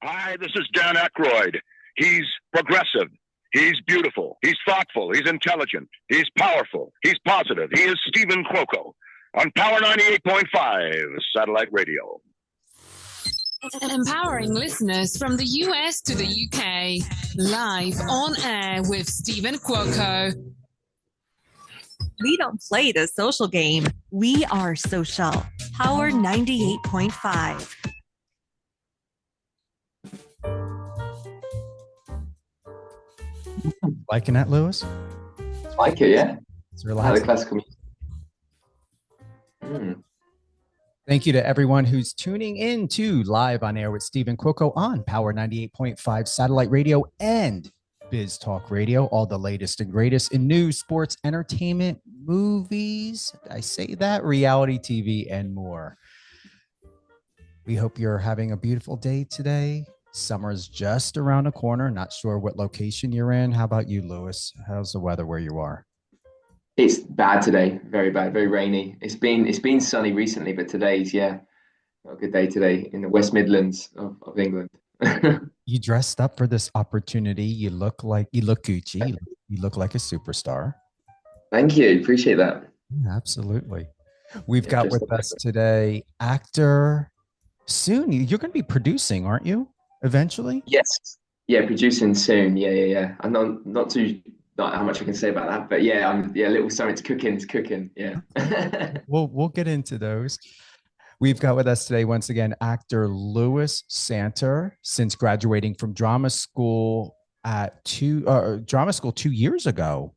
Hi, this is Dan Aykroyd. He's progressive. He's beautiful. He's thoughtful. He's intelligent. He's powerful. He's positive. He is Stephen Cuoco on Power 98.5 Satellite Radio. Empowering listeners from the US to the UK. Live on air with Stephen Cuoco. We don't play the social game. We are social. Power 98.5. Liking that, Lewis? Like it, yeah. It's relaxing. The classical music. Thank you to everyone who's tuning in to Live on Air with Stephen Cuoco on Power 98.5 Satellite Radio and Biz Talk Radio. All the latest and greatest in news, sports, entertainment, movies. I say that, reality TV, and more. We hope you're having a beautiful day today. Summer's just around the corner. Not sure what location you're in. How about you, Lewis? How's the weather where you are? It's bad today. Very bad. Very rainy. It's been sunny recently, but today's not a good day today in the West Midlands of England. You dressed up for this opportunity. You look Gucci. You look like a superstar. Thank you. Appreciate that. Absolutely. We've got with us today actor. Soon you're going to be producing, aren't you? Eventually? Yes. Yeah, producing soon. Yeah. I'm not how much I can say about that, but a little something's cooking. Yeah. We'll get into those. We've got with us today once again actor Lewis Santer. Since graduating from drama school 2 years ago.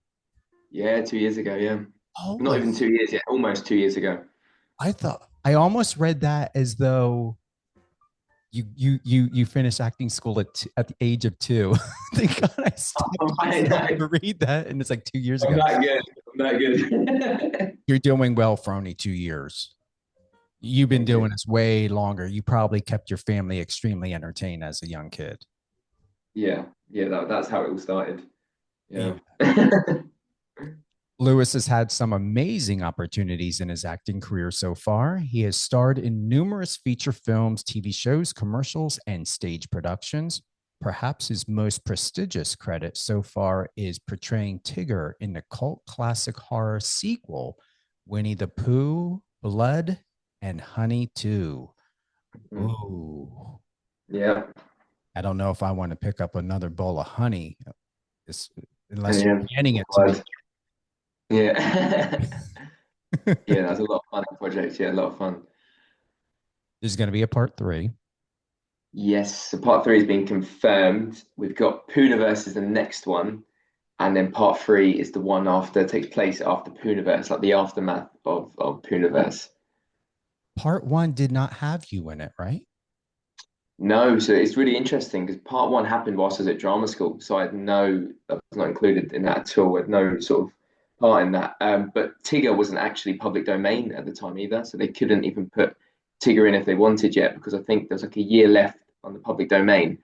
Yeah, 2 years ago. Yeah. Oh, not even 2 years yet. Almost 2 years ago. I almost read that as though you finished acting school at the age of 2. Thank God I stopped to read that, and it's like 2 years ago. I'm not good. You're doing well for only 2 years. You've been doing this way longer. You probably kept your family extremely entertained as a young kid. Yeah, that's how it all started. Yeah. Lewis has had some amazing opportunities in his acting career so far. He has starred in numerous feature films, TV shows, commercials, and stage productions. Perhaps his most prestigious credit so far is portraying Tigger in the cult classic horror sequel, Winnie-the-Pooh, Blood, and Honey 2. Ooh. Yeah. I don't know if I want to pick up another bowl of honey unless you're getting it to me. Yeah. Yeah, that's a lot of fun project. Yeah, a lot of fun. There's going to be a part 3. Yes, so part 3 has been confirmed. We've got Poohniverse is the next one, and then part 3 is the one takes place after Poohniverse, like the aftermath of Poohniverse. Part 1 did not have you in it, right? No, so it's really interesting because part 1 happened whilst I was at drama school, so I was not included in that at all. I had no sort of part in that. But Tigger wasn't actually public domain at the time either, so they couldn't even put Tigger in if they wanted yet, because I think there's like a year left on the public domain.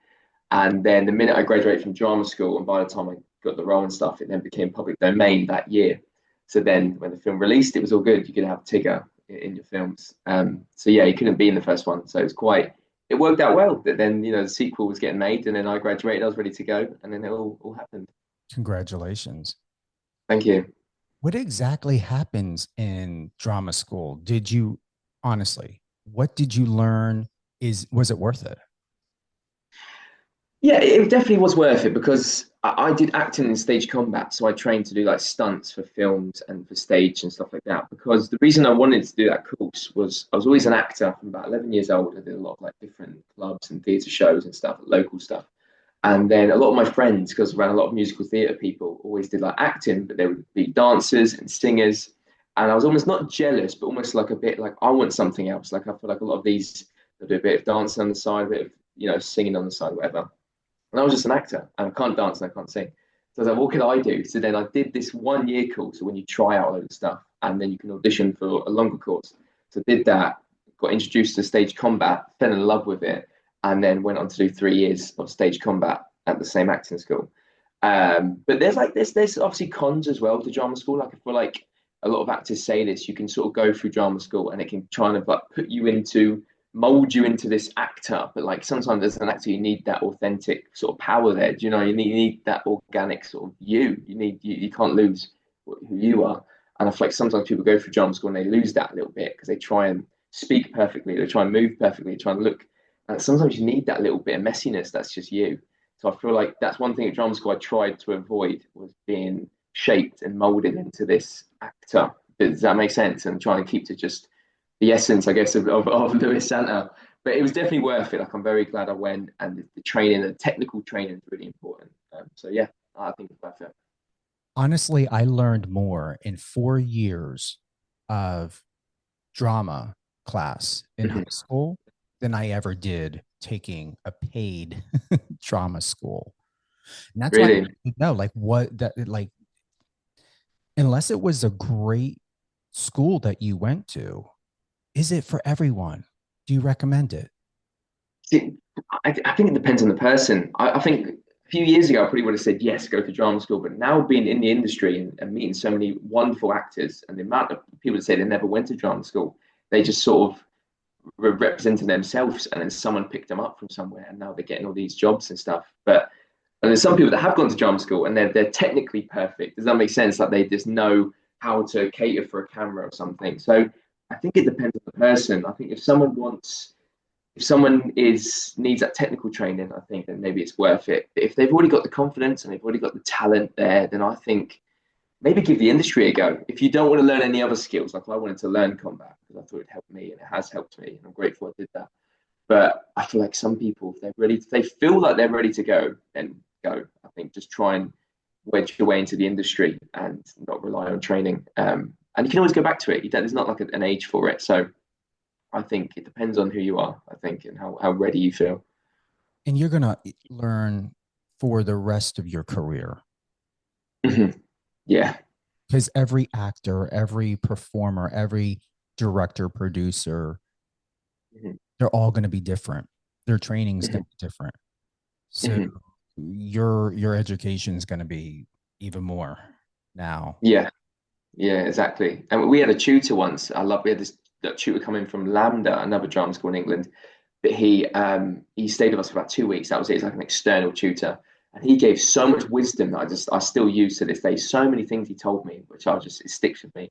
And then the minute I graduated from drama school, and by the time I got the role and stuff, it then became public domain that year. So then when the film released, it was all good. You could have Tigger in your films. So yeah, he couldn't be in the first one. So it worked out well that then, the sequel was getting made, and then I graduated, I was ready to go, and then it all happened. Congratulations. Thank you. What exactly happens in drama school? Honestly, what did you learn? Was it worth it? Yeah, it definitely was worth it, because I did acting in stage combat. So I trained to do like stunts for films and for stage and stuff like that. Because the reason I wanted to do that course was I was always an actor from about 11 years old. I did a lot of like different clubs and theatre shows and stuff, local stuff. And then a lot of my friends, because around a lot of musical theatre people, always did like acting, but there would be dancers and singers. And I was almost not jealous, but almost like a bit like, I want something else. Like I feel like a lot of these, they'll do a bit of dancing on the side, a bit of, singing on the side, whatever. And I was just an actor, and I can't dance and I can't sing. So I was like, what can I do? So then I did this 1 year course, so when you try out a load of stuff, and then you can audition for a longer course. So I did that, got introduced to stage combat, fell in love with it, and then went on to do 3 years of stage combat at the same acting school. But there's obviously cons as well to drama school. Like I feel like a lot of actors say this, you can sort of go through drama school and it can try and like put you into mold you into this actor, but like sometimes as an actor you need that authentic sort of power there. Do you know, you need that organic sort of you can't lose who you are. And I feel like sometimes people go through drama school and they lose that a little bit because they try and speak perfectly, they try and move perfectly, they try and look, and sometimes you need that little bit of messiness that's just you. So I feel like that's one thing at drama school I tried to avoid, was being shaped and molded into this actor. Does that make sense? And trying to keep to just the essence, I guess, of Lewis Santer. But it was definitely worth it. Like, I'm very glad I went, and the training, the technical training is really important. So yeah, I think it's worth it. Honestly, I learned more in 4 years of drama class in high school than I ever did taking a paid drama school. And that's Really? why I know, like, what that, like, unless it was a great school that you went to, is it for everyone? Do you recommend it? I think it depends on the person. I think a few years ago, I probably would have said, yes, go to drama school. But now being in the industry and meeting so many wonderful actors, and the amount of people that say they never went to drama school, they just sort of represented themselves, and then someone picked them up from somewhere, and now they're getting all these jobs and stuff. But and there's some people that have gone to drama school and they're technically perfect. Does that make sense? Like, they just know how to cater for a camera or something. So I think it depends on the person. I think if someone needs that technical training, I think then maybe it's worth it. But if they've already got the confidence and they've already got the talent there, then I think maybe give the industry a go. If you don't want to learn any other skills, like I wanted to learn combat because I thought it helped me, and it has helped me, and I'm grateful I did that. But I feel like some people, if they feel like they're ready to go, then go. I think just try and wedge your way into the industry and not rely on training. And you can always go back to it. There's not like an age for it. So I think it depends on who you are, I think, and how ready you feel. And you're going to learn for the rest of your career. Yeah. Because every actor, every performer, every director, producer, they're all going to be different. Their training is going to be different. So your education is going to be even more now. Yeah, exactly. And we had a tutor once. We had this tutor coming from Lambda, another drama school in England. But he stayed with us for about 2 weeks. That was it. He's like an external tutor, and he gave so much wisdom that I still use to this day. So many things he told me, which it sticks with me.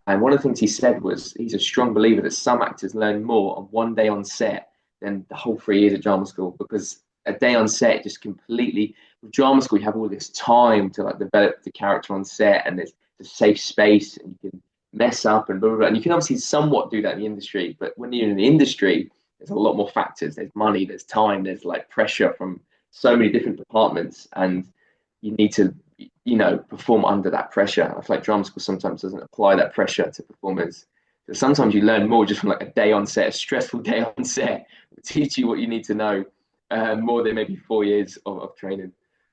And one of the things he said was he's a strong believer that some actors learn more on one day on set than the whole 3 years of drama school, because a day on set just completely, with drama school you have all this time to like develop the character on set, and there's a safe space, and you can mess up and blah, blah, blah. And you can obviously somewhat do that in the industry, but when you're in the industry, there's a lot more factors. There's money, there's time, there's like pressure from so many different departments, and you need to perform under that pressure. I feel like drama school sometimes doesn't apply that pressure to performers. So sometimes you learn more just from like a day on set, a stressful day on set, will teach you what you need to know, more than maybe 4 years of training,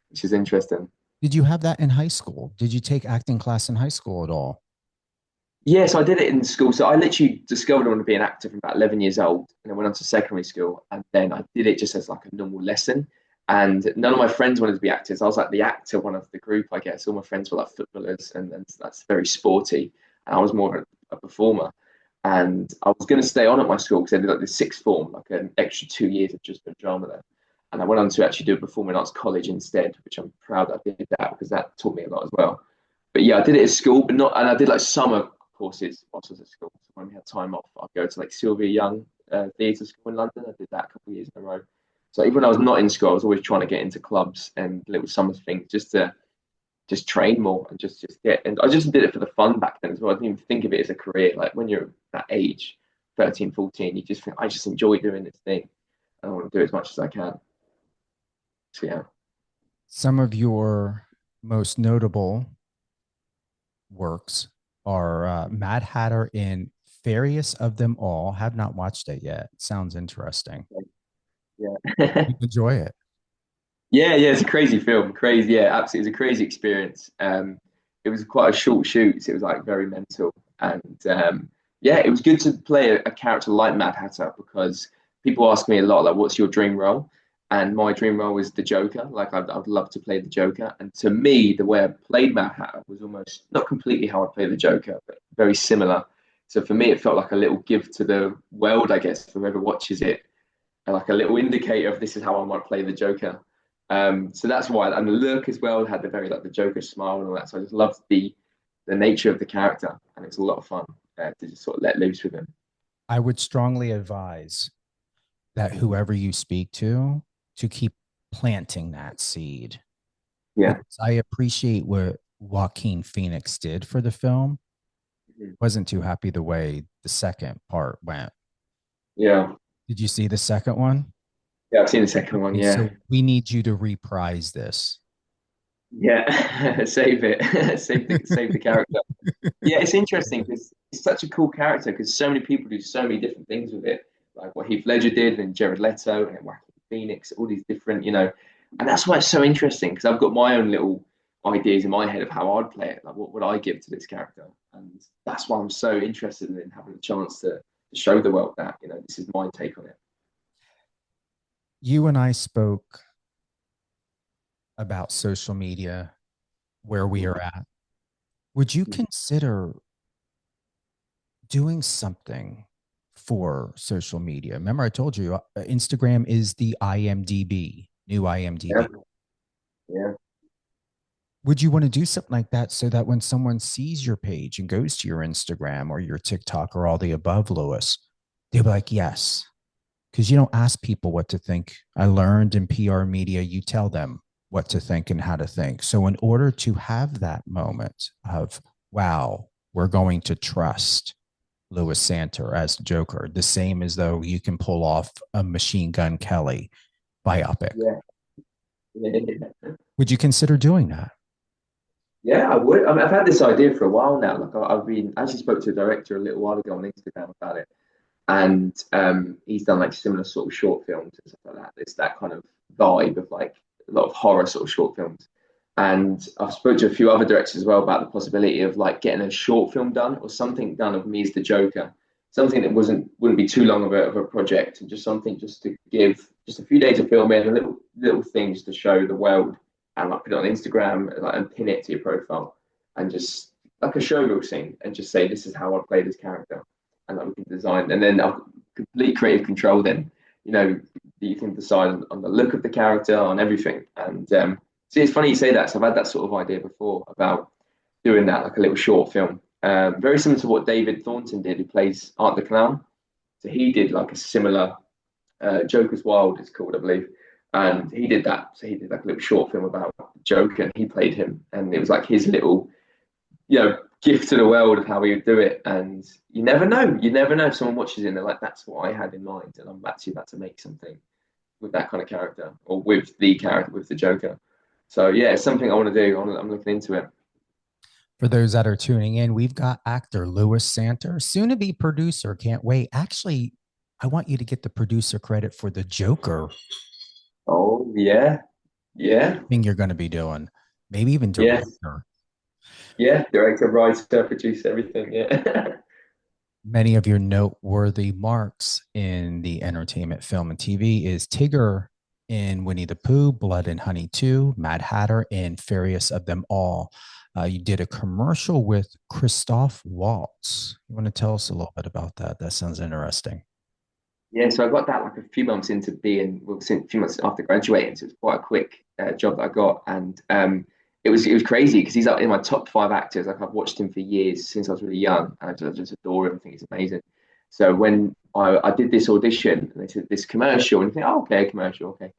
which is interesting. Did you have that in high school? Did you take acting class in high school at all? Yeah, so I did it in school. So I literally discovered I wanted to be an actor from about 11 years old, and I went on to secondary school, and then I did it just as like a normal lesson. And none of my friends wanted to be actors. I was like the actor one of the group, I guess. All my friends were like footballers, and that's very sporty. And I was more of a performer. And I was going to stay on at my school because I did like the sixth form, like an extra 2 years of just doing drama there. And I went on to actually do a performing arts college instead, which I'm proud I did that because that taught me a lot as well. But yeah, I did it at school, and I did like summer courses whilst I was at school. So when we had time off, I'd go to like Sylvia Young Theatre School in London. I did that a couple of years in a row. So even when I was not in school, I was always trying to get into clubs and little summer things just to train more and just get. And I just did it for the fun back then as well. I didn't even think of it as a career. Like when you're that age, 13, 14, you just think, I just enjoy doing this thing. I want to do as much as I can. So yeah. Some of your most notable works are Mad Hatter in Fairest of Them All. Have not watched it yet. Sounds interesting. Yeah. You enjoy it. Yeah, it's a crazy film. Crazy, yeah, absolutely. It's a crazy experience. It was quite a short shoot, so it was like very mental. And yeah, it was good to play a character like Mad Hatter because people ask me a lot, like, what's your dream role? And my dream role is the Joker. Like, I'd love to play the Joker. And to me, the way I played Mad Hatter was almost not completely how I play the Joker, but very similar. So for me, it felt like a little gift to the world, I guess, for whoever watches it, and like a little indicator of this is how I might play the Joker. So that's why, and the look as well had the very like the Joker smile and all that. So I just loved the nature of the character, and it's a lot of fun to just sort of let loose with him. I would strongly advise that whoever you speak to keep planting that seed. Yeah. I appreciate what Joaquin Phoenix did for the film. Wasn't too happy the way the second part went. Yeah. Did you see the second one? Yeah, I've seen the second one. Yeah. So we need you to reprise this. Yeah, save it, save the character. Yeah, it's interesting because it's such a cool character because so many people do so many different things with it, like what Heath Ledger did and Jared Leto and Joaquin Phoenix, all these different, and that's why it's so interesting because I've got my own little ideas in my head of how I'd play it, like what would I give to this character, and that's why I'm so interested in having a chance to show the world that this is my take on it. You and I spoke about social media, where we are at. Would you consider doing something for social media? Remember, I told you Instagram is the IMDb, new IMDb. Yeah. Would you want to do something like that so that when someone sees your page and goes to your Instagram or your TikTok or all the above, Lewis, they'll be like, yes. Because you don't ask people what to think. I learned in PR media, you tell them what to think and how to think. So in order to have that moment of, wow, we're going to trust Lewis Santer as Joker, the same as though you can pull off a Machine Gun Kelly biopic. Yeah. Would you consider doing that? Yeah, I would. I mean, I've had this idea for a while now. Like I actually spoke to a director a little while ago on Instagram about it. And he's done like similar sort of short films and stuff like that. It's that kind of vibe of like a lot of horror sort of short films. And I've spoken to a few other directors as well about the possibility of like getting a short film done or something done of me as the Joker, something that wouldn't be too long of a project, and just something just to give just a few days of filming, a little things to show the world, and like put it on Instagram and pin it to your profile, and just like a showreel scene, and just say this is how I play this character. And that we can design, and then complete creative control. Then you can decide on the look of the character, on everything. And see, it's funny you say that. So I've had that sort of idea before about doing that, like a little short film, very similar to what David Thornton did, who plays Art the Clown. So he did like a similar Joker's Wild, it's called, I believe, and he did that. So he did like a little short film about Joker, and he played him, and it was like his little, gift to the world of how he would do it. And you never know if someone watches it and they're like, that's what I had in mind, and I'm actually about to make something with that kind of character, or with the character, with the Joker. So yeah, it's something I want to do. I'm looking into it. For those that are tuning in, we've got actor Lewis Santer, soon to be producer. Can't wait. Actually, I want you to get the producer credit for the Joker. Oh yeah thing you're going to be doing, maybe even director. Yeah, director, writer, producer, everything. Yeah. Many of your noteworthy marks in the entertainment, film, and TV is Tigger in Winnie-the-Pooh, Blood and Honey 2, Mad Hatter, and Fairest of Them All. You did a commercial with Christoph Waltz. You want to tell us a little bit about that? That sounds interesting. Yeah, so I got that like a few months into being, a few months after graduating, so it's quite a quick job that I got. And it was crazy because he's up in my top 5 actors. Like I've watched him for years since I was really young, and I just adore him. I think he's amazing. So when I did this audition, and they said this commercial, and I think, oh, okay, commercial, okay.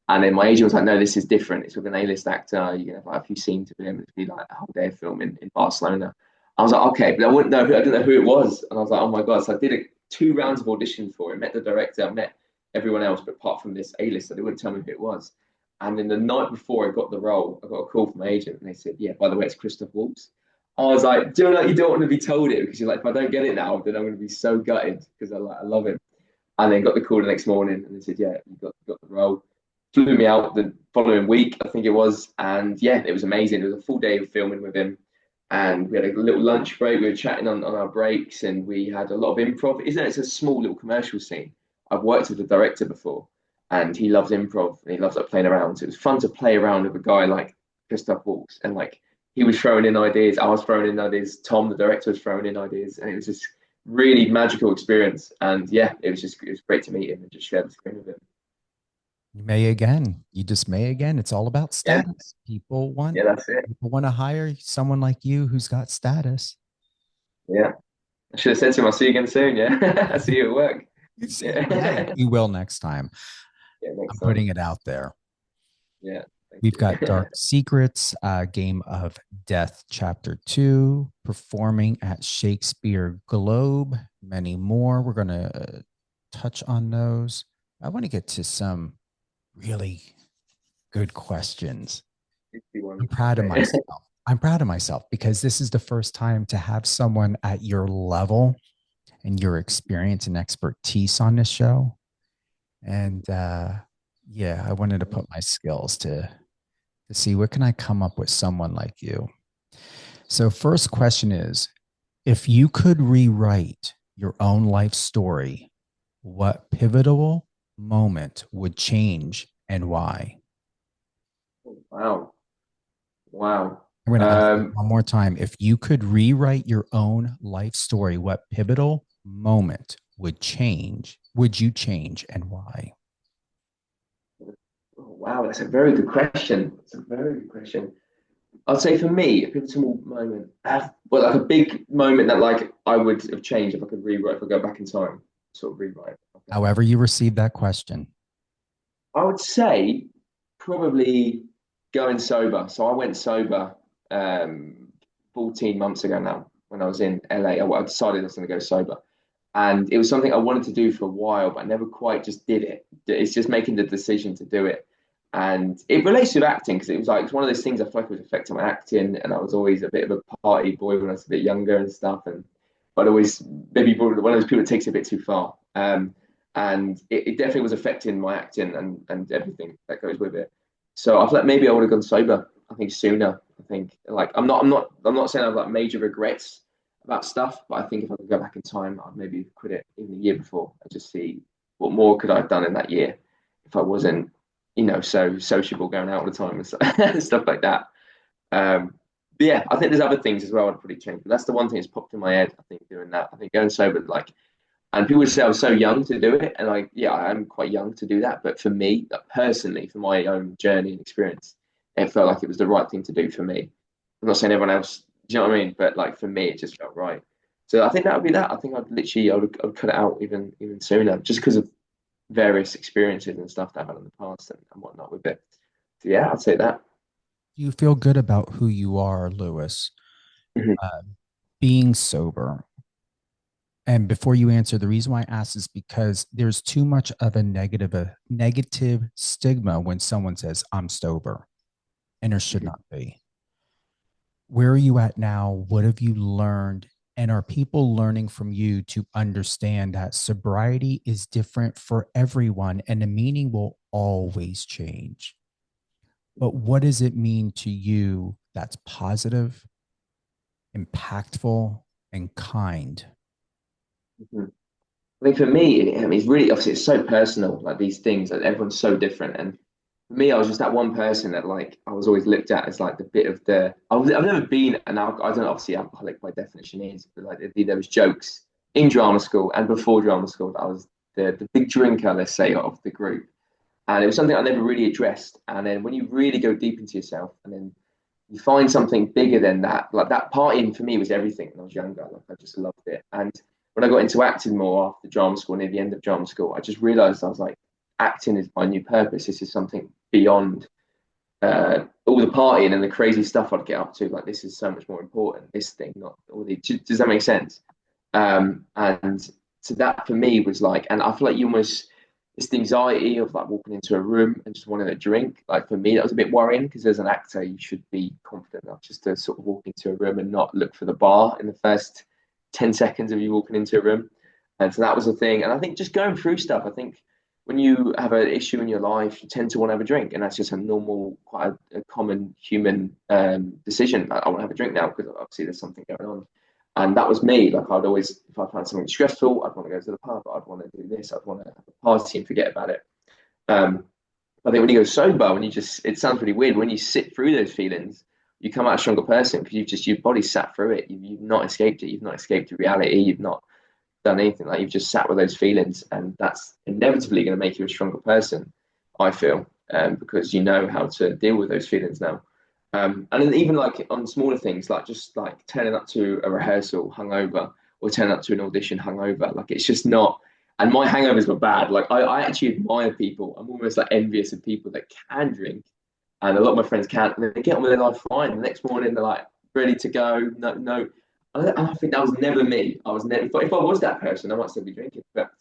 And then my agent was like, no, this is different. It's with an A-list actor. You're gonna have like a few scenes with him. It'd be like a whole day of film in Barcelona. I was like, okay, but I didn't know who it was, and I was like, oh my god. So I did 2 rounds of auditions for it. Met the director, met everyone else, but apart from this A-lister, they wouldn't tell me who it was. And then the night before I got the role, I got a call from my agent, and they said, yeah, by the way, it's Christoph Waltz. I was like, you don't want to be told it, because you're like, if I don't get it now, then I'm going to be so gutted, because I love him. And then got the call the next morning, and they said, yeah, you got the role. Flew me out the following week, I think it was. And yeah, it was amazing. It was a full day of filming with him. And we had a little lunch break. We were chatting on our breaks, and we had a lot of improv. It's a small little commercial scene. I've worked with the director before, and he loves improv, and he loves like playing around. So it was fun to play around with a guy like Christoph Waltz, and like he was throwing in ideas, I was throwing in ideas, Tom, the director, was throwing in ideas, and it was just really magical experience. And yeah, it was great to meet him and just share the screen with him. You may again. You just may again. It's all about Yeah, status. People want yeah, that's it. people want to hire someone like you who's got status. Yeah, I should have said to him, "I'll see you again soon." Yeah, I see you at work. Yeah, You will next time. yeah, next I'm time. putting it out there. Yeah, We've got Dark Secrets, Game of Death, Chapter 2, performing at Shakespeare Globe, many more. We're going to touch on those. I want to get to some really good questions. I'm proud of myself. I'm proud of myself because this is the first time to have someone at your level and your experience and expertise on this show. And yeah, I wanted to put my skills to see what can I come up with someone like you. So first question is, if you could rewrite your own life story, what pivotal moment would change and why? Wow. Wow. I'm going to ask you one more time. If you could rewrite your own life story, what pivotal moment would you change and why? Wow, that's a very good question. It's a very good question. I'd say for me, a pivotal moment, well, like a big moment that like I would have changed if I could rewrite, if I go back in time, sort of rewrite. Okay. However you received that question. I would say probably going sober. So I went sober 14 months ago now when I was in LA. I decided I was going to go sober. And it was something I wanted to do for a while, but I never quite just did it. It's just making the decision to do it. And it relates to acting because it's one of those things I feel like it was affecting my acting. And I was always a bit of a party boy when I was a bit younger and stuff. And but always maybe one of those people that takes it a bit too far. And it definitely was affecting my acting and everything that goes with it. So I feel like maybe I would have gone sober. I think sooner. I think like I'm not saying I have like major regrets about stuff, but I think if I could go back in time, I'd maybe quit it even the year before and just see what more could I have done in that year if I wasn't, so sociable going out all the time and stuff like that. But yeah, I think there's other things as well I'd probably change. But that's the one thing that's popped in my head. I think doing that. I think going sober, like, and people would say I was so young to do it, and like, yeah, I am quite young to do that. But for me, like, personally, for my own journey and experience, it felt like it was the right thing to do for me. I'm not saying everyone else. Do you know what I mean? But like for me, it just felt right. So I think that would be that. I think I would cut it out even sooner, just because of various experiences and stuff that I've had in the past and whatnot with it. So yeah, I'd say that. Do you feel good about who you are, Lewis? Mhm. Being sober. And before you answer, the reason why I ask is because there's too much of a negative stigma when someone says, I'm sober, and there should not be. Where are you at now? What have you learned? And are people learning from you to understand that sobriety is different for everyone and the meaning will always change? But what does it mean to you that's positive, impactful, and kind? Mm-hmm. I think for me, it's really obviously it's so personal. Like these things, like everyone's so different. And for me, I was just that one person that like I was always looked at as like the bit of the. I've never been an alcoholic. I don't know, obviously alcoholic by definition is, but like there was jokes in drama school and before drama school that I was the big drinker, let's say, of the group. And it was something I never really addressed. And then when you really go deep into yourself, and then you find something bigger than that, like that partying for me was everything when I was younger. Like I just loved it. And when I got into acting more after drama school, near the end of drama school, I just realized I was like, acting is my new purpose. This is something beyond all the partying and the crazy stuff I'd get up to. Like this is so much more important. This thing, not all the. Does that make sense? And so that for me was like, and I feel like you almost this anxiety of like walking into a room and just wanting a drink. Like for me, that was a bit worrying because as an actor, you should be confident enough just to sort of walk into a room and not look for the bar in the first 10 seconds of you walking into a room. And so that was the thing. And I think just going through stuff, I think when you have an issue in your life, you tend to want to have a drink. And that's just a normal, quite a common human decision. Like, I want to have a drink now because obviously there's something going on. And that was me. Like I'd always, if I found something stressful, I'd want to go to the pub. I'd want to do this. I'd want to have a party and forget about it. I think when you go sober, it sounds really weird. When you sit through those feelings, you come out a stronger person because your body sat through it. You've not escaped it. You've not escaped reality. You've not done anything. Like, you've just sat with those feelings, and that's inevitably going to make you a stronger person, I feel, because you know how to deal with those feelings now. And then even like on smaller things, like just like turning up to a rehearsal hungover, or turning up to an audition hungover, like it's just not. And my hangovers were bad. Like I actually admire people. I'm almost like envious of people that can drink, and a lot of my friends can't. And they get on with their life fine. The next morning they're like ready to go. No, no. And I think that was never me. I was never. If I was that person, I might still be drinking. But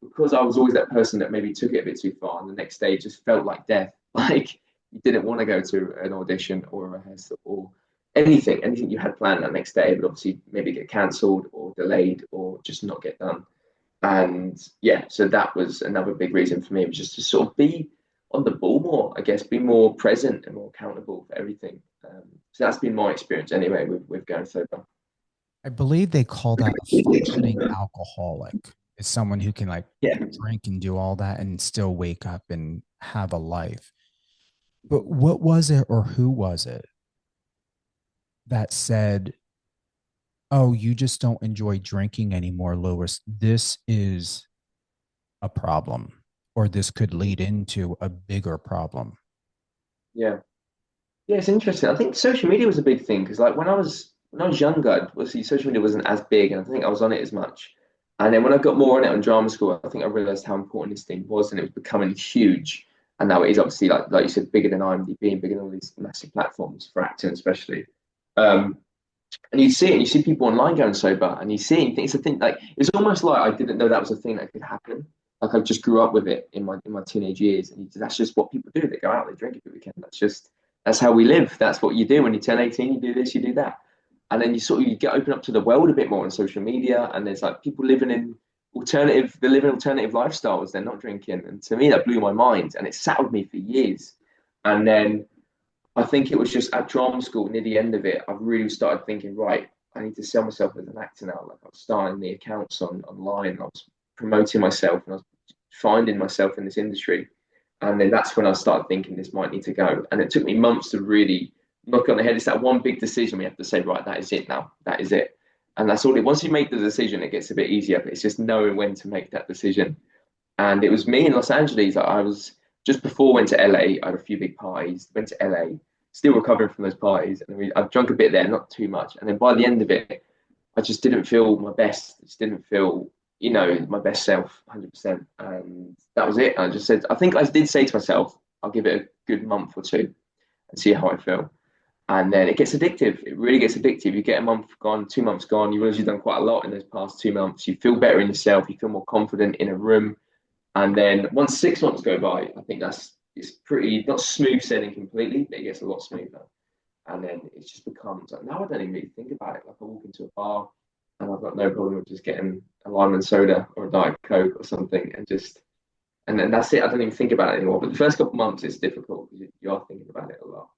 because I was always that person that maybe took it a bit too far, and the next day just felt like death. Like you didn't want to go to an audition or a rehearsal or anything you had planned that next day, but obviously maybe get cancelled or delayed or just not get done. And yeah, so that was another big reason for me, was just to sort of be on the ball more, I guess, be more present and more accountable for everything. So that's been my experience anyway with going sober. I believe they call that a functioning alcoholic. Is someone who can like Yeah. drink and do all that and still wake up and have a life. But what was it, or who was it that said, "Oh, you just don't enjoy drinking anymore, Lewis. This is a problem, or this could lead into a bigger problem"? Yeah. Yeah, it's interesting. I think social media was a big thing because, like, when I was younger, obviously social media wasn't as big, and I think I was on it as much. And then when I got more on it on drama school, I think I realized how important this thing was, and it was becoming huge. And now it is obviously, like you said, bigger than IMDb and bigger than all these massive platforms for acting, especially. Um, and you see it, and you see people online going sober, and you see it, and you think it's a thing. Like, it's almost like I didn't know that was a thing that could happen. Like, I just grew up with it in my teenage years, and that's just what people do. They go out, they drink every weekend. That's how we live. That's what you do when you turn 18. You do this, you do that, and then you get open up to the world a bit more on social media. And there's like people living in they're living alternative lifestyles. They're not drinking, and to me that blew my mind, and it sat with me for years. And then I think it was just at drama school near the end of it, I really started thinking, right, I need to sell myself as an actor now. Like, I was starting the accounts online, and I was promoting myself, and I was finding myself in this industry. And then that's when I started thinking this might need to go. And it took me months to really knock on the head. It's that one big decision we have to say, right, that is it now. That is it. And that's all it. Once you make the decision, it gets a bit easier. But it's just knowing when to make that decision. And it was me in Los Angeles. I was just before I went to LA. I had a few big parties. Went to LA, still recovering from those parties. And I've drunk a bit there, not too much. And then by the end of it, I just didn't feel my best. I just didn't feel, my best self, 100%. And that was it. I just said, I think I did say to myself, I'll give it a good month or two and see how I feel. And then it gets addictive. It really gets addictive. You get a month gone, 2 months gone. You realize you've done quite a lot in those past 2 months. You feel better in yourself. You feel more confident in a room. And then once 6 months go by, I think it's pretty, not smooth sailing completely, but it gets a lot smoother. And then it just becomes like, now I don't even really think about it. Like, I walk into a bar and I've got no problem with just getting a lime and soda or a Diet Coke or something, and then that's it. I don't even think about it anymore. But the first couple of months it's difficult because you are thinking about it a lot.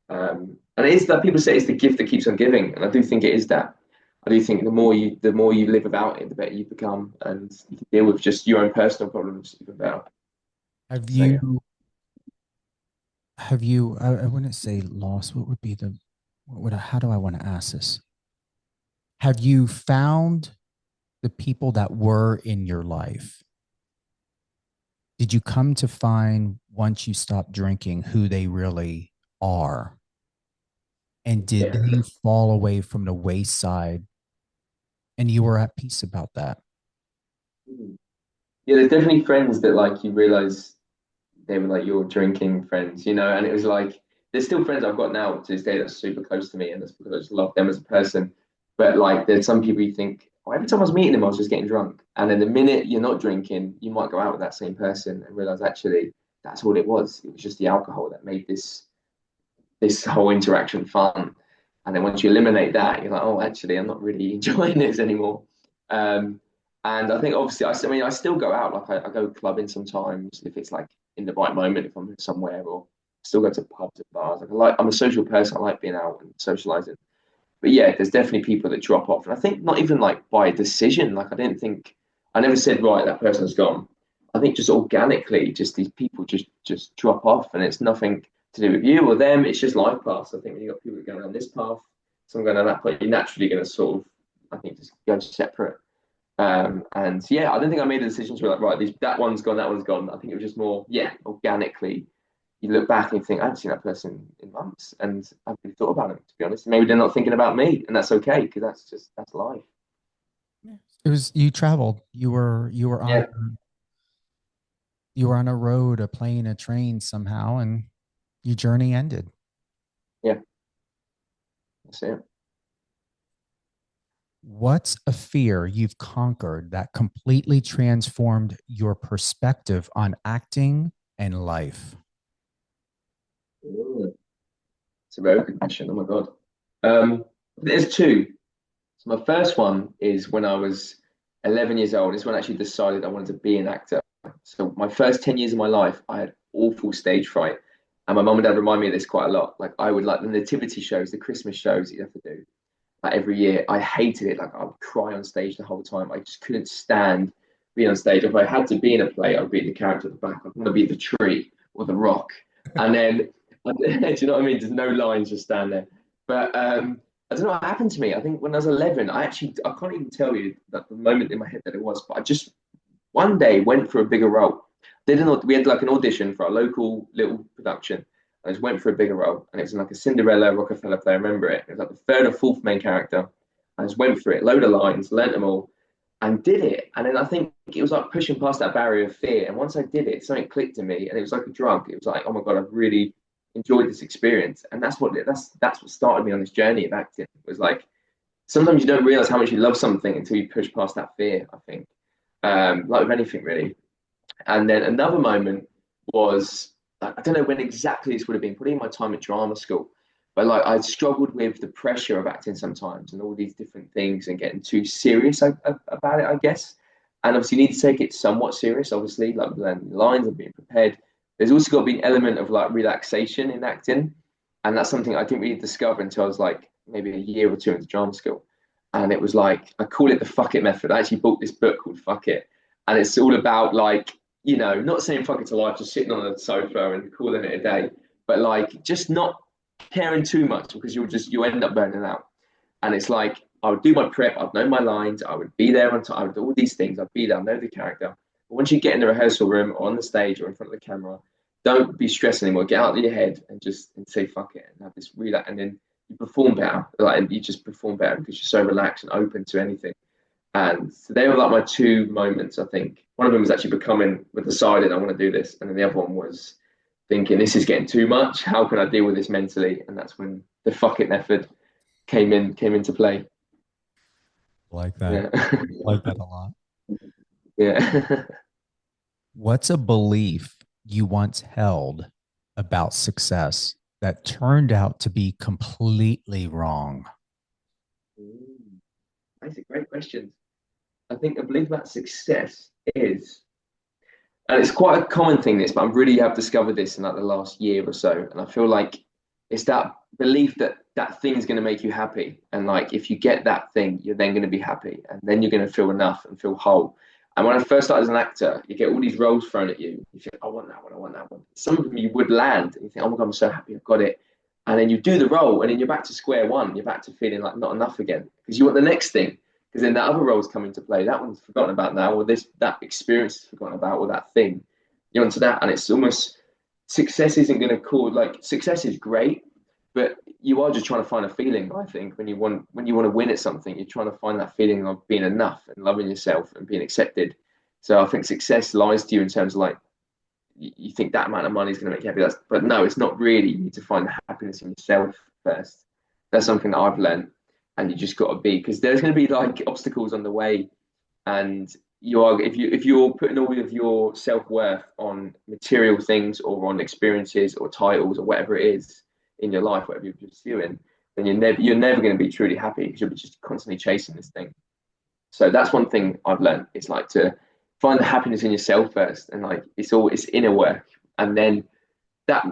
And it is that people say it's the gift that keeps on giving, and I do think it is that. I do think the more you live without it, the better you become, and you can deal with just your own personal problems even better. Have you, I wouldn't say lost. What would be how do I want to ask this? Have you found the people that were in your life? Did you come to find, once you stopped drinking, who they really are? And did they fall away from the wayside and you were at peace about that? Yeah, there's definitely friends that, like, you realize they were like your drinking friends, and it was like, there's still friends I've got now to this day that's super close to me, and that's because I just love them as a person. But like, there's some people you think, oh, every time I was meeting them, I was just getting drunk. And then the minute you're not drinking, you might go out with that same person and realize actually that's all it was. It was just the alcohol that made this whole interaction fun. And then once you eliminate that, you're like, oh, actually, I'm not really enjoying this anymore. And I think obviously, I still go out. Like, I go clubbing sometimes if it's like in the right moment, if I'm somewhere, or still go to pubs and bars. I'm a social person. I like being out and socializing. But yeah, there's definitely people that drop off. And I think not even like by decision. Like, I never said, right, that person's gone. I think just organically, just these people just drop off, and it's nothing to do with you or them. It's just life paths. I think when you've got people going down this path, some going down that path, you're naturally going to sort of, I think, just go separate. And yeah, I don't think I made the decision to be like, right, that one's gone, that one's gone. I think it was just more, yeah, organically. You look back and you think, I haven't seen that person in months, and I haven't really thought about them, to be honest. Maybe they're not thinking about me, and that's okay because that's life. It was, you traveled. Yeah, You were on a road, a plane, a train somehow, and your journey ended. yeah, that's it. What's a fear you've conquered that completely transformed your perspective on acting and life? Ooh, it's a very good question. Oh my God. There's two. So my first one is when I was 11 years old. It's when I actually decided I wanted to be an actor. So my first 10 years of my life, I had awful stage fright. And my mum and dad remind me of this quite a lot. Like I would like the nativity shows, the Christmas shows that you have to do like every year. I hated it. Like I would cry on stage the whole time. I just couldn't stand being on stage. If I had to be in a play, I'd be the character at the back. I'd want to be the tree or the rock. And then, do you know what I mean? There's no lines, just stand there. But I don't know what happened to me. I think when I was 11, I can't even tell you that the moment in my head that it was, but I just one day went for a bigger role. We had like an audition for a local little production. I just went for a bigger role, and it was like a Cinderella Rockefeller play. I remember it. It was like the third or fourth main character. I just went for it, load of lines, learnt them all, and did it. And then I think it was like pushing past that barrier of fear. And once I did it, something clicked in me, and it was like a drug. It was like, oh my God, I've really enjoyed this experience, and that's what started me on this journey of acting. It was like sometimes you don't realize how much you love something until you push past that fear. I think, like with anything really. And then another moment was I don't know when exactly this would have been, probably in my time at drama school. But like I struggled with the pressure of acting sometimes and all these different things and getting too serious about it, I guess. And obviously you need to take it somewhat serious, obviously, like learning lines and being prepared. There's also got to be an element of like relaxation in acting. And that's something I didn't really discover until I was like maybe a year or two into drama school. And it was like, I call it the fuck it method. I actually bought this book called Fuck It. And it's all about like, you know, not saying fuck it to life, just sitting on the sofa and calling it a day, but like just not caring too much because you end up burning out. And it's like I would do my prep, I'd know my lines, I would be there on time, I would do all these things, I'd be there, I know the character. But once you get in the rehearsal room or on the stage or in front of the camera, don't be stressed anymore. Get out of your head and say fuck it and have this relax, and then you perform better. Like you just perform better because you're so relaxed and open to anything. And so they were like my two moments, I think. One of them was actually decided I want to do this. And then the other one was thinking, this is getting too much. How can I deal with this mentally? And that's when the fuck it method came into play. Like that. Yeah. Like that a lot. Yeah. What's a belief you once held about success that turned out to be completely wrong? That's a great question. I think a belief about success is, and it's quite a common thing, this, but I really have discovered this in like the last year or so. And I feel like it's that belief that that thing is going to make you happy. And like, if you get that thing, you're then going to be happy. And then you're going to feel enough and feel whole. And when I first started as an actor, you get all these roles thrown at you. You think, I want that one, I want that one. Some of them you would land and you think, oh my God, I'm so happy I've got it. And then you do the role and then you're back to square one. You're back to feeling like not enough again because you want the next thing. Because then that other role's come into play. That one's forgotten about now, or that experience is forgotten about, or that thing. You're onto that, and it's almost success isn't going to call like success is great, but you are just trying to find a feeling. I think when you want to win at something, you're trying to find that feeling of being enough and loving yourself and being accepted. So I think success lies to you in terms of like you think that amount of money is going to make you happy. But no, it's not really. You need to find the happiness in yourself first. That's something that I've learned. And you just got to be, because there's going to be like obstacles on the way, and if you're putting all of your self-worth on material things or on experiences or titles or whatever it is in your life, whatever you're pursuing, then you're never going to be truly happy because you'll be just constantly chasing this thing. So that's one thing I've learned. It's like to find the happiness in yourself first, and like it's inner work, and then that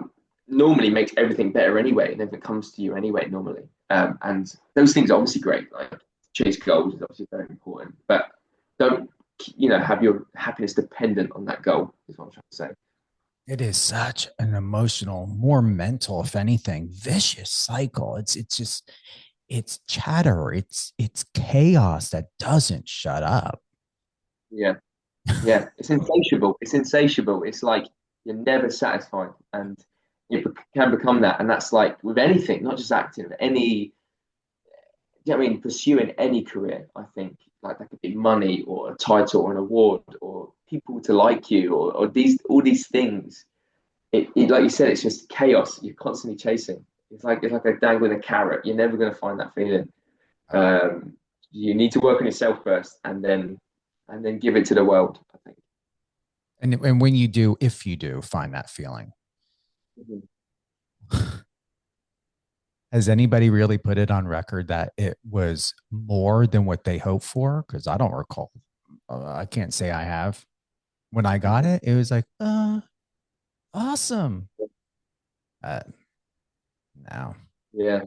normally makes everything better anyway, and everything comes to you anyway normally. And those things are obviously great. Like chase goals is obviously very important, but don't have your happiness dependent on that goal. Is what I'm trying to say. It is such an emotional, more mental, if anything, vicious cycle. It's chatter. It's chaos that doesn't shut up. Yeah, yeah. It's insatiable. It's insatiable. It's like you're never satisfied, and can become that. And that's like with anything, not just acting, but any. You know what I mean? Pursuing any career, I think, like that could be money or a title or an award or people to like you or these all these things. Like you said, it's just chaos. You're constantly chasing. It's like a dangling a carrot. You're never going to find that feeling. Um, you need to work on yourself first, and then give it to the world, I think. And when you do, if you do find that feeling, Mhm. has anybody really put it on record that it was more than what they hoped for? Because I don't recall. I can't say I have. When I got it, it was like, awesome. Uh, no. Yeah,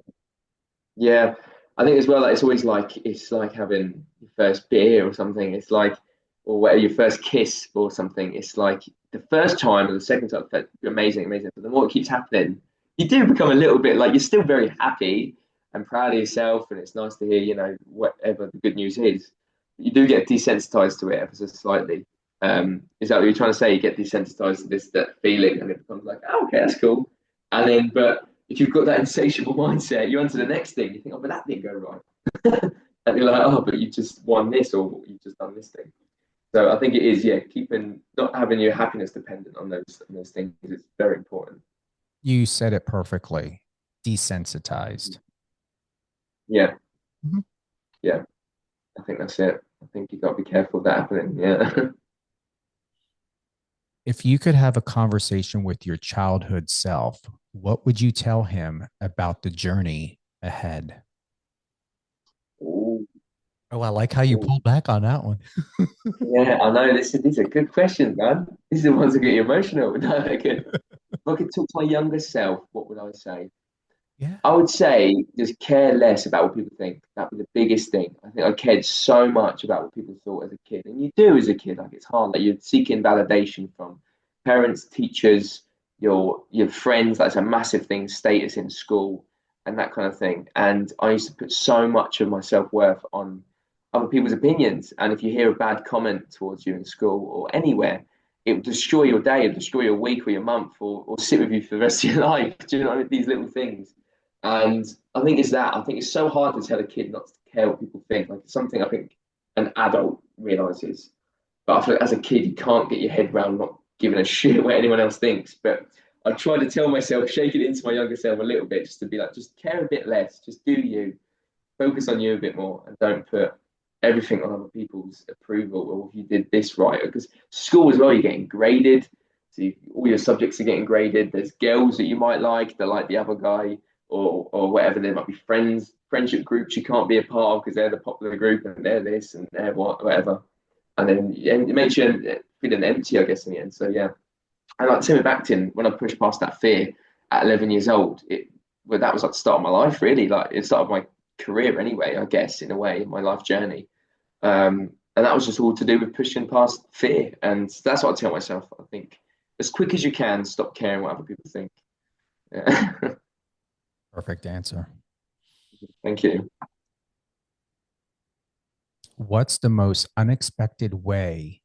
yeah. I think as well, like it's like having your first beer or something. It's like, or whatever, your first kiss or something. It's like the first time or the second time felt amazing, amazing. But the more it keeps happening, you do become a little bit like you're still very happy and proud of yourself, and it's nice to hear, whatever the good news is. You do get desensitized to it ever so slightly. Is that what you're trying to say? You get desensitized to that feeling, and it becomes like, oh, okay, that's cool. And then, but if you've got that insatiable mindset, you enter the next thing. You think, oh, but that didn't go right, and you're like, oh, but you just won this, or you've just done this thing. So I think it is, yeah, keeping not having your happiness dependent on those things is very important. You said it perfectly. Desensitized. Yeah, Mhm. yeah, I think that's it. I think you got to be careful of that happening. Yeah. If you could have a conversation with your childhood self, what would you tell him about the journey ahead? Ooh, Oh, I like how you ooh. pulled back on that one. Yeah, I know. These are good questions, man. These are the ones that get you emotional. No, they're good. If I could talk to my younger self, what would I say? Yeah. I would say just care less about what people think. That would be the biggest thing. I think I cared so much about what people thought as a kid. And you do as a kid, like it's hard. Like you're seeking validation from parents, teachers, your friends. That's a massive thing, status in school and that kind of thing. And I used to put so much of my self-worth on other people's opinions. And if you hear a bad comment towards you in school or anywhere, it would destroy your day, it would destroy your week or your month or sit with you for the rest of your life. Do you know what I mean? These little things. And I think it's that. I think it's so hard to tell a kid not to care what people think. Like it's something I think an adult realizes. But I feel like as a kid, you can't get your head around not giving a shit what anyone else thinks. But I try to tell myself, shake it into my younger self a little bit, just to be like, just care a bit less. Just do you. Focus on you a bit more and don't put everything on other people's approval or if you did this right. Because school as well, you're getting graded. So all your subjects are getting graded. There's girls that you might like that like the other guy or whatever. There might be friendship groups you can't be a part of because they're the popular group and they're this and they're whatever. And then it makes you feeling empty, I guess, in the end. So yeah. And like same with acting, when I pushed past that fear at 11 years old, that was like the start of my life, really. Like it started my career anyway, I guess, in a way, my life journey. And that was just all to do with pushing past fear. And that's what I tell myself. I think as quick as you can, stop caring what other people think. Yeah. Perfect answer. Thank you. What's the most unexpected way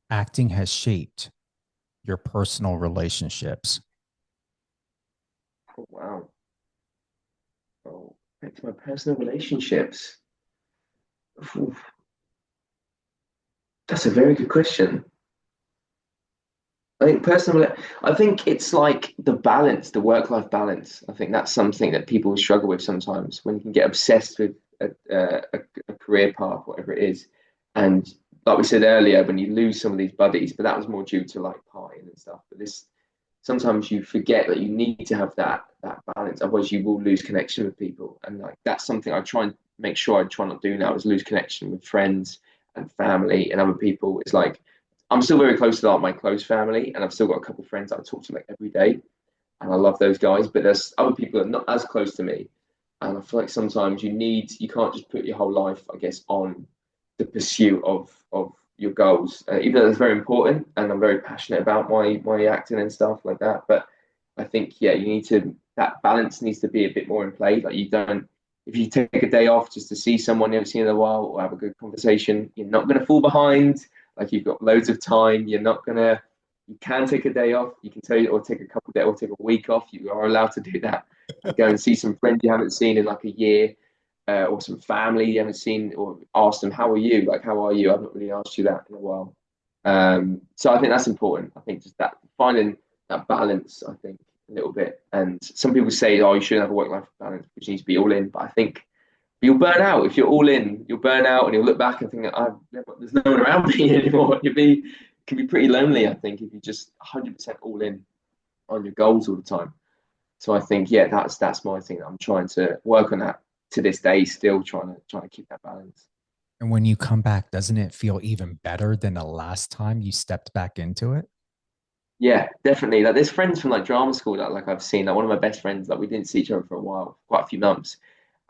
acting has shaped your personal relationships? Oh, wow. Oh, back to my personal relationships. Oof, that's a very good question. I think personally, I think it's like the balance, the work-life balance. I think that's something that people struggle with sometimes when you can get obsessed with a career path, whatever it is. And like we said earlier, when you lose some of these buddies, but that was more due to like partying and stuff. But this sometimes you forget that you need to have that balance, otherwise you will lose connection with people. And like that's something I try and make sure I try not to do now is lose connection with friends and family and other people. It's like I'm still very close to like my close family, and I've still got a couple of friends that I talk to like every day, and I love those guys. But there's other people that are not as close to me, and I feel like sometimes you can't just put your whole life, I guess, on the pursuit of your goals. Even though that's very important, and I'm very passionate about my acting and stuff like that. But I think yeah, you need to that balance needs to be a bit more in play. Like you don't. If you take a day off just to see someone you haven't seen in a while or have a good conversation, you're not going to fall behind Like you've got loads of time. You can take a day off. You can take, or take a couple of days, or take a week off. You are allowed to do that. Go and see some friends you haven't seen in like a year, or some family you haven't seen, or ask them, how are you? Like, how are you? I've not really asked you that in a while. So I think that's important. I think just that finding that balance, I think, a little bit. And some people say, oh, you shouldn't have a work-life balance, which needs to be all in. But I think you'll burn out. If you're all in, you'll burn out, and you'll look back and think, there's no one around me anymore. Can be pretty lonely, I think, if you're just 100% all in on your goals all the time. So I think, yeah, that's my thing. I'm trying to work on that to this day, still trying to keep that balance. And when you come back, doesn't it feel even better than the last time you stepped back into it? Yeah, definitely. Like there's friends from like drama school that like I've seen. Like one of my best friends, like we didn't see each other for a while, quite a few months.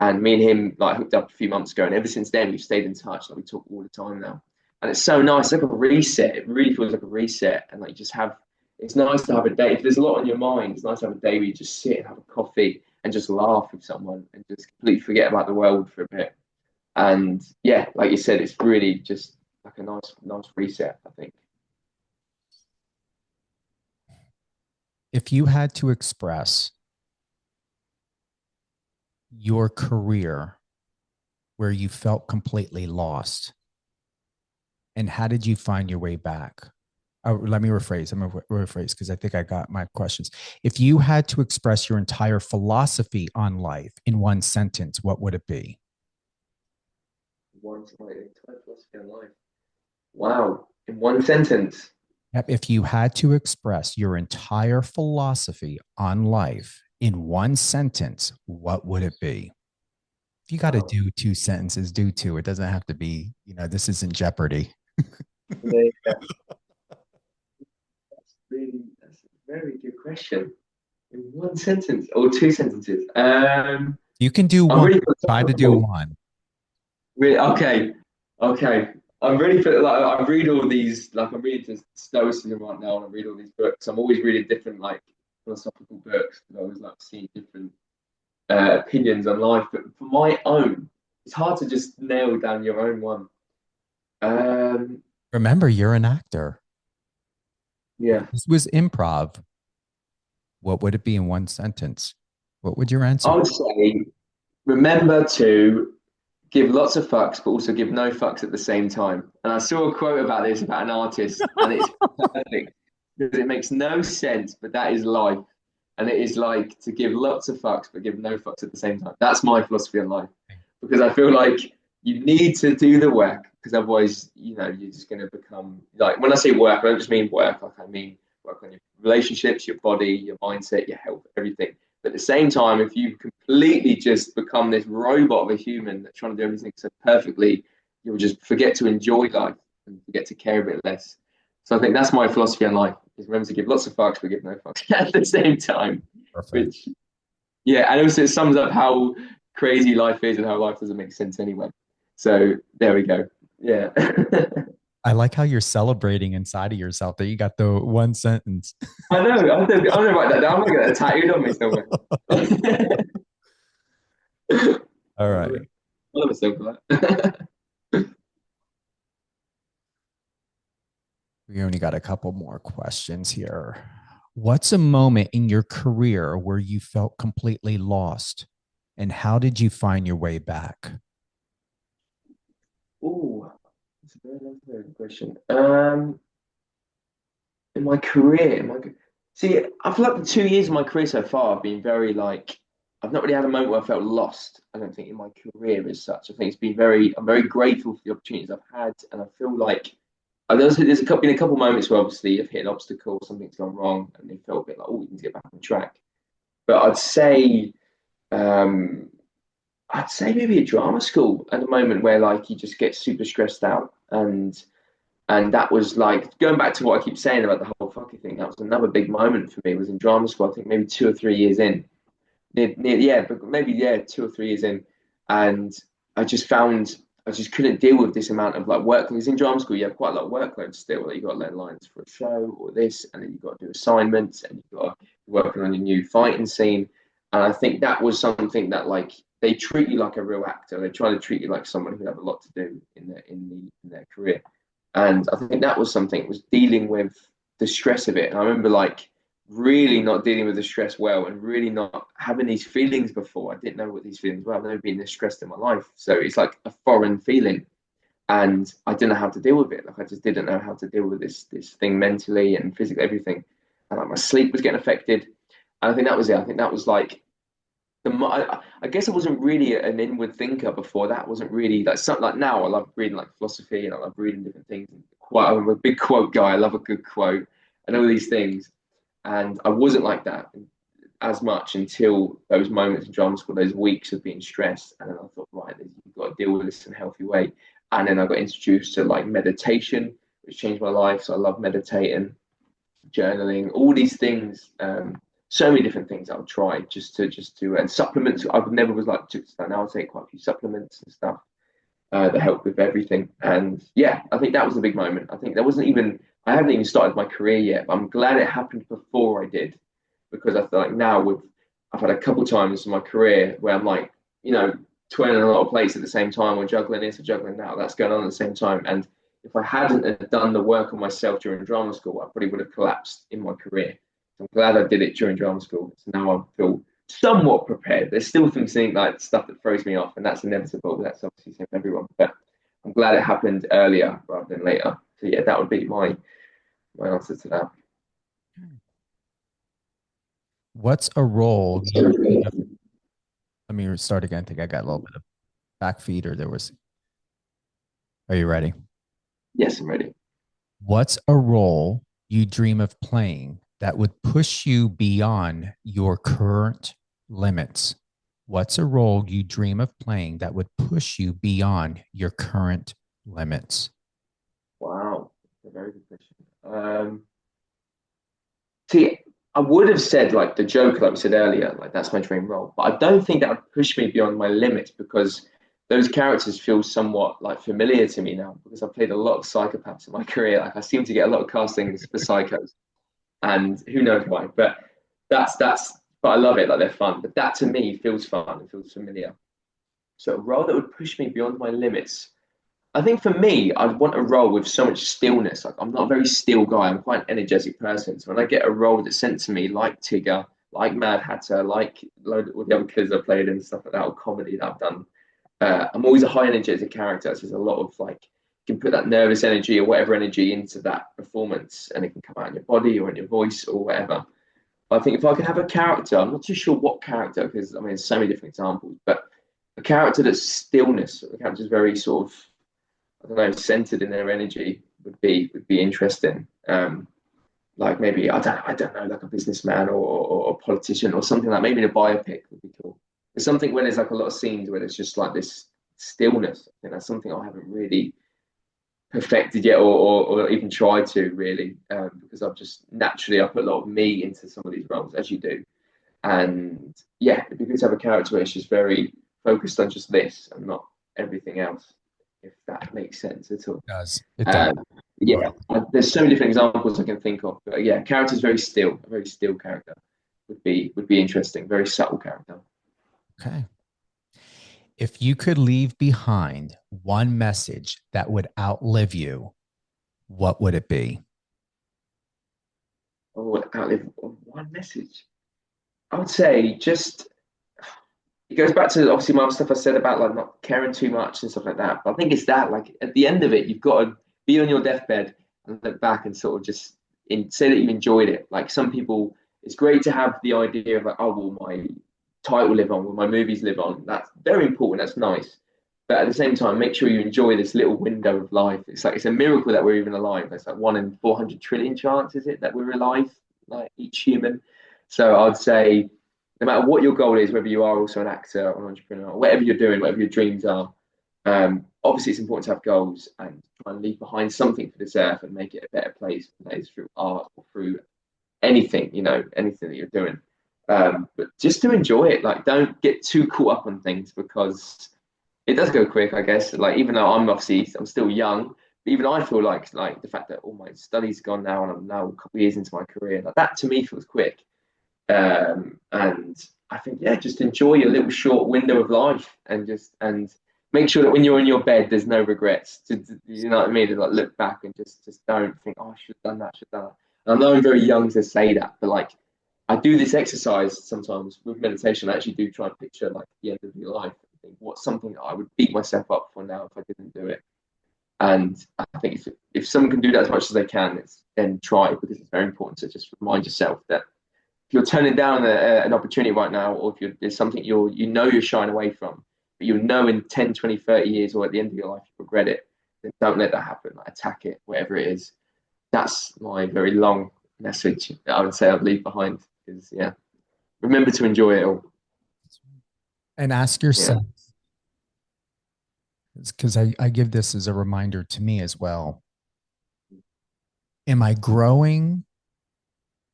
And me and him like hooked up a few months ago, and ever since then we've stayed in touch. Like we talk all the time now, and it's so nice. It's like a reset. It really feels like a reset, and like just have. It's nice to have a day. If there's a lot on your mind, it's nice to have a day where you just sit and have a coffee and just laugh with someone and just completely forget about the world for a bit. And yeah, like you said, it's really just like a nice reset, I think. If you had to express your career where you felt completely lost, and how did you find your way back? Oh, let me rephrase. I'm going to rephrase because I think I got my questions. If you had to express your entire philosophy on life in one sentence, what would it be? Entire philosophy on life. Wow. In one sentence. Yep. If you had to express your entire philosophy on life in one sentence, what would it be? If you got to do 2 sentences, do 2. It doesn't have to be, this isn't Jeopardy. That's a very good question. In one sentence or 2 sentences? You can do one. Really try to do one. Really? Okay. I'm ready for like I read all these, like I'm reading Stoicism right now, and I read all these books. I'm always reading different like philosophical books, because I always like seeing different opinions on life. But for my own, it's hard to just nail down your own one. Remember, you're an actor. Yeah. This was improv. What would it be in one sentence? What would your answer be? I would say, remember to give lots of fucks, but also give no fucks at the same time. And I saw a quote about this, about an artist, and it's perfect because it makes no sense, but that is life. And it is like to give lots of fucks, but give no fucks at the same time. That's my philosophy on life, because I feel like you need to do the work, because otherwise, you're just going to become like, when I say work, I don't just mean work. Like I mean work on your relationships, your body, your mindset, your health, everything. But at the same time, if you completely just become this robot of a human that's trying to do everything so perfectly, you'll just forget to enjoy life and forget to care a bit less. So I think that's my philosophy on life, is remember to give lots of fucks, but give no fucks at the same time. Perfect. Which, yeah, and also it sums up how crazy life is and how life doesn't make sense anyway. So there we go. Yeah. I like how you're celebrating inside of yourself that you got the one sentence. I know. I'm going to write that down. I'm going to get that tattooed on me somewhere. All right. I love myself for that. We only got a couple more questions here. What's a moment in your career where you felt completely lost, and how did you find your way back? Oh, that's a very good question. In my career, see, I feel like the 2 years of my career so far have been very like, I've not really had a moment where I felt lost. I don't think in my career as such. I think it's been I'm very grateful for the opportunities I've had, and I feel like there's been a couple moments where obviously I've hit an obstacle, something's gone wrong, and it felt a bit like, oh, we need to get back on track. But I'd say maybe a drama school at the moment, where like you just get super stressed out, and that was like, going back to what I keep saying about the whole fucking thing, that was another big moment for me, was in drama school. I think maybe 2 or 3 years in, but maybe 2 or 3 years in, and I just found I just couldn't deal with this amount of like work. Because in drama school you have quite a lot of workload still. Like, you've got to learn lines for a show or this, and then you've got to do assignments, and you've got to work on a new fighting scene. And I think that was something that, like, they treat you like a real actor. They try to treat you like someone who have a lot to do in their career. And I think that was something, was dealing with the stress of it. And I remember like really not dealing with the stress well, and really not having these feelings before. I didn't know what these feelings were. I've never been this stressed in my life. So it's like a foreign feeling. And I didn't know how to deal with it. Like I just didn't know how to deal with this thing mentally and physically, everything. And like my sleep was getting affected. And I think that was it. I think that was like I guess I wasn't really an inward thinker before. That wasn't really like something like now. I love reading like philosophy, and I love reading different things. I'm a big quote guy. I love a good quote and all these things. And I wasn't like that as much until those moments in drama school, those weeks of being stressed. And then I thought, right, you've got to deal with this in a healthy way. And then I got introduced to like meditation, which changed my life. So I love meditating, journaling, all these things. So many different things I'll try just to and supplements. I never was like now I take quite a few supplements and stuff that help with everything. And yeah, I think that was a big moment. I think I haven't even started my career yet, but I'm glad it happened before I did, because I feel like now I've had a couple times in my career where I'm like, twirling a lot of plates at the same time, or juggling this or juggling that, that's going on at the same time. And if I hadn't done the work on myself during drama school, I probably would have collapsed in my career. I'm glad I did it during drama school. So now I feel somewhat prepared. There's still things like stuff that throws me off, and that's inevitable. That's obviously same for everyone. But I'm glad it happened earlier rather than later. So yeah, that would be my answer to that. What's a role? Let me start again. I think I got a little bit of back feed, or there was. Are you ready? Yes, I'm ready. What's a role you dream of playing that would push you beyond your current limits? What's a role you dream of playing that would push you beyond your current limits? Wow, that's a very good question. See, I would have said like the Joker, like we said earlier, like that's my dream role. But I don't think that would push me beyond my limits, because those characters feel somewhat like familiar to me now, because I've played a lot of psychopaths in my career. Like I seem to get a lot of castings for psychos, and who knows why. But but I love it. Like they're fun. But that to me feels fun. It feels familiar. So a role that would push me beyond my limits. I think for me, I'd want a role with so much stillness. Like I'm not a very still guy. I'm quite an energetic person. So when I get a role that's sent to me, like Tigger, like Mad Hatter, like all the other kids I've played and stuff like that, or comedy that I've done, I'm always a high energetic character. So there's a lot of like, you can put that nervous energy or whatever energy into that performance, and it can come out in your body or in your voice or whatever. But I think if I can have a character, I'm not too sure what character, because I mean, there's so many different examples, but a character that's stillness, a character that's very sort of, I don't know, centered in their energy would be interesting. Like maybe I don't know, like a businessman or a politician or something, like maybe a biopic would be cool. There's something where there's like a lot of scenes where there's just like this stillness. I think that's something I haven't really perfected yet, or even tried to really, because I've just naturally I put a lot of me into some of these roles, as you do. And yeah, it'd be good to have a character where it's just very focused on just this and not everything else, if that makes sense at all. It does. It does. Yeah, there's so many different examples I can think of. But yeah, character's very still, a very still character would be interesting. Very subtle character. Okay. If you could leave behind one message that would outlive you, what would it be? Oh, outlive one message. I would say just, it goes back to obviously my stuff I said about like not caring too much and stuff like that. But I think it's that, like at the end of it, you've got to be on your deathbed and look back and sort of just say that you enjoyed it. Like some people, it's great to have the idea of like, oh, will my title live on? Will my movies live on? That's very important. That's nice. But at the same time, make sure you enjoy this little window of life. It's like, it's a miracle that we're even alive. It's like 1 in 400 trillion chance, is it, that we're alive, like each human. So I'd say, no matter what your goal is, whether you are also an actor or an entrepreneur, or whatever you're doing, whatever your dreams are, obviously it's important to have goals and try and leave behind something for this earth and make it a better place, that is through art or through anything, anything that you're doing. But just to enjoy it, like don't get too caught up on things, because it does go quick, I guess. Like even though I'm still young, even I feel like the fact that all my studies gone now and I'm now a couple of years into my career, like that to me feels quick. And I think, yeah, just enjoy your little short window of life and make sure that when you're in your bed, there's no regrets. You know what I mean? To, like, look back and just don't think, oh, I should have done that, should have done that. And I know I'm very young to say that, but like I do this exercise sometimes with meditation. I actually do try and picture like the end of your life and think what's something that I would beat myself up for now if I didn't do it. And I think if someone can do that as much as they can, then try, because it's very important to just remind yourself that if you're turning down an opportunity right now, or if there's something you're shying away from, but you know in 10, 20, 30 years or at the end of your life you regret it, then don't let that happen. Like, attack it, whatever it is. That's my very long message that I would say I'd leave behind. Is, yeah, remember to enjoy it all. And ask yourself, because I give this as a reminder to me as well. Am I growing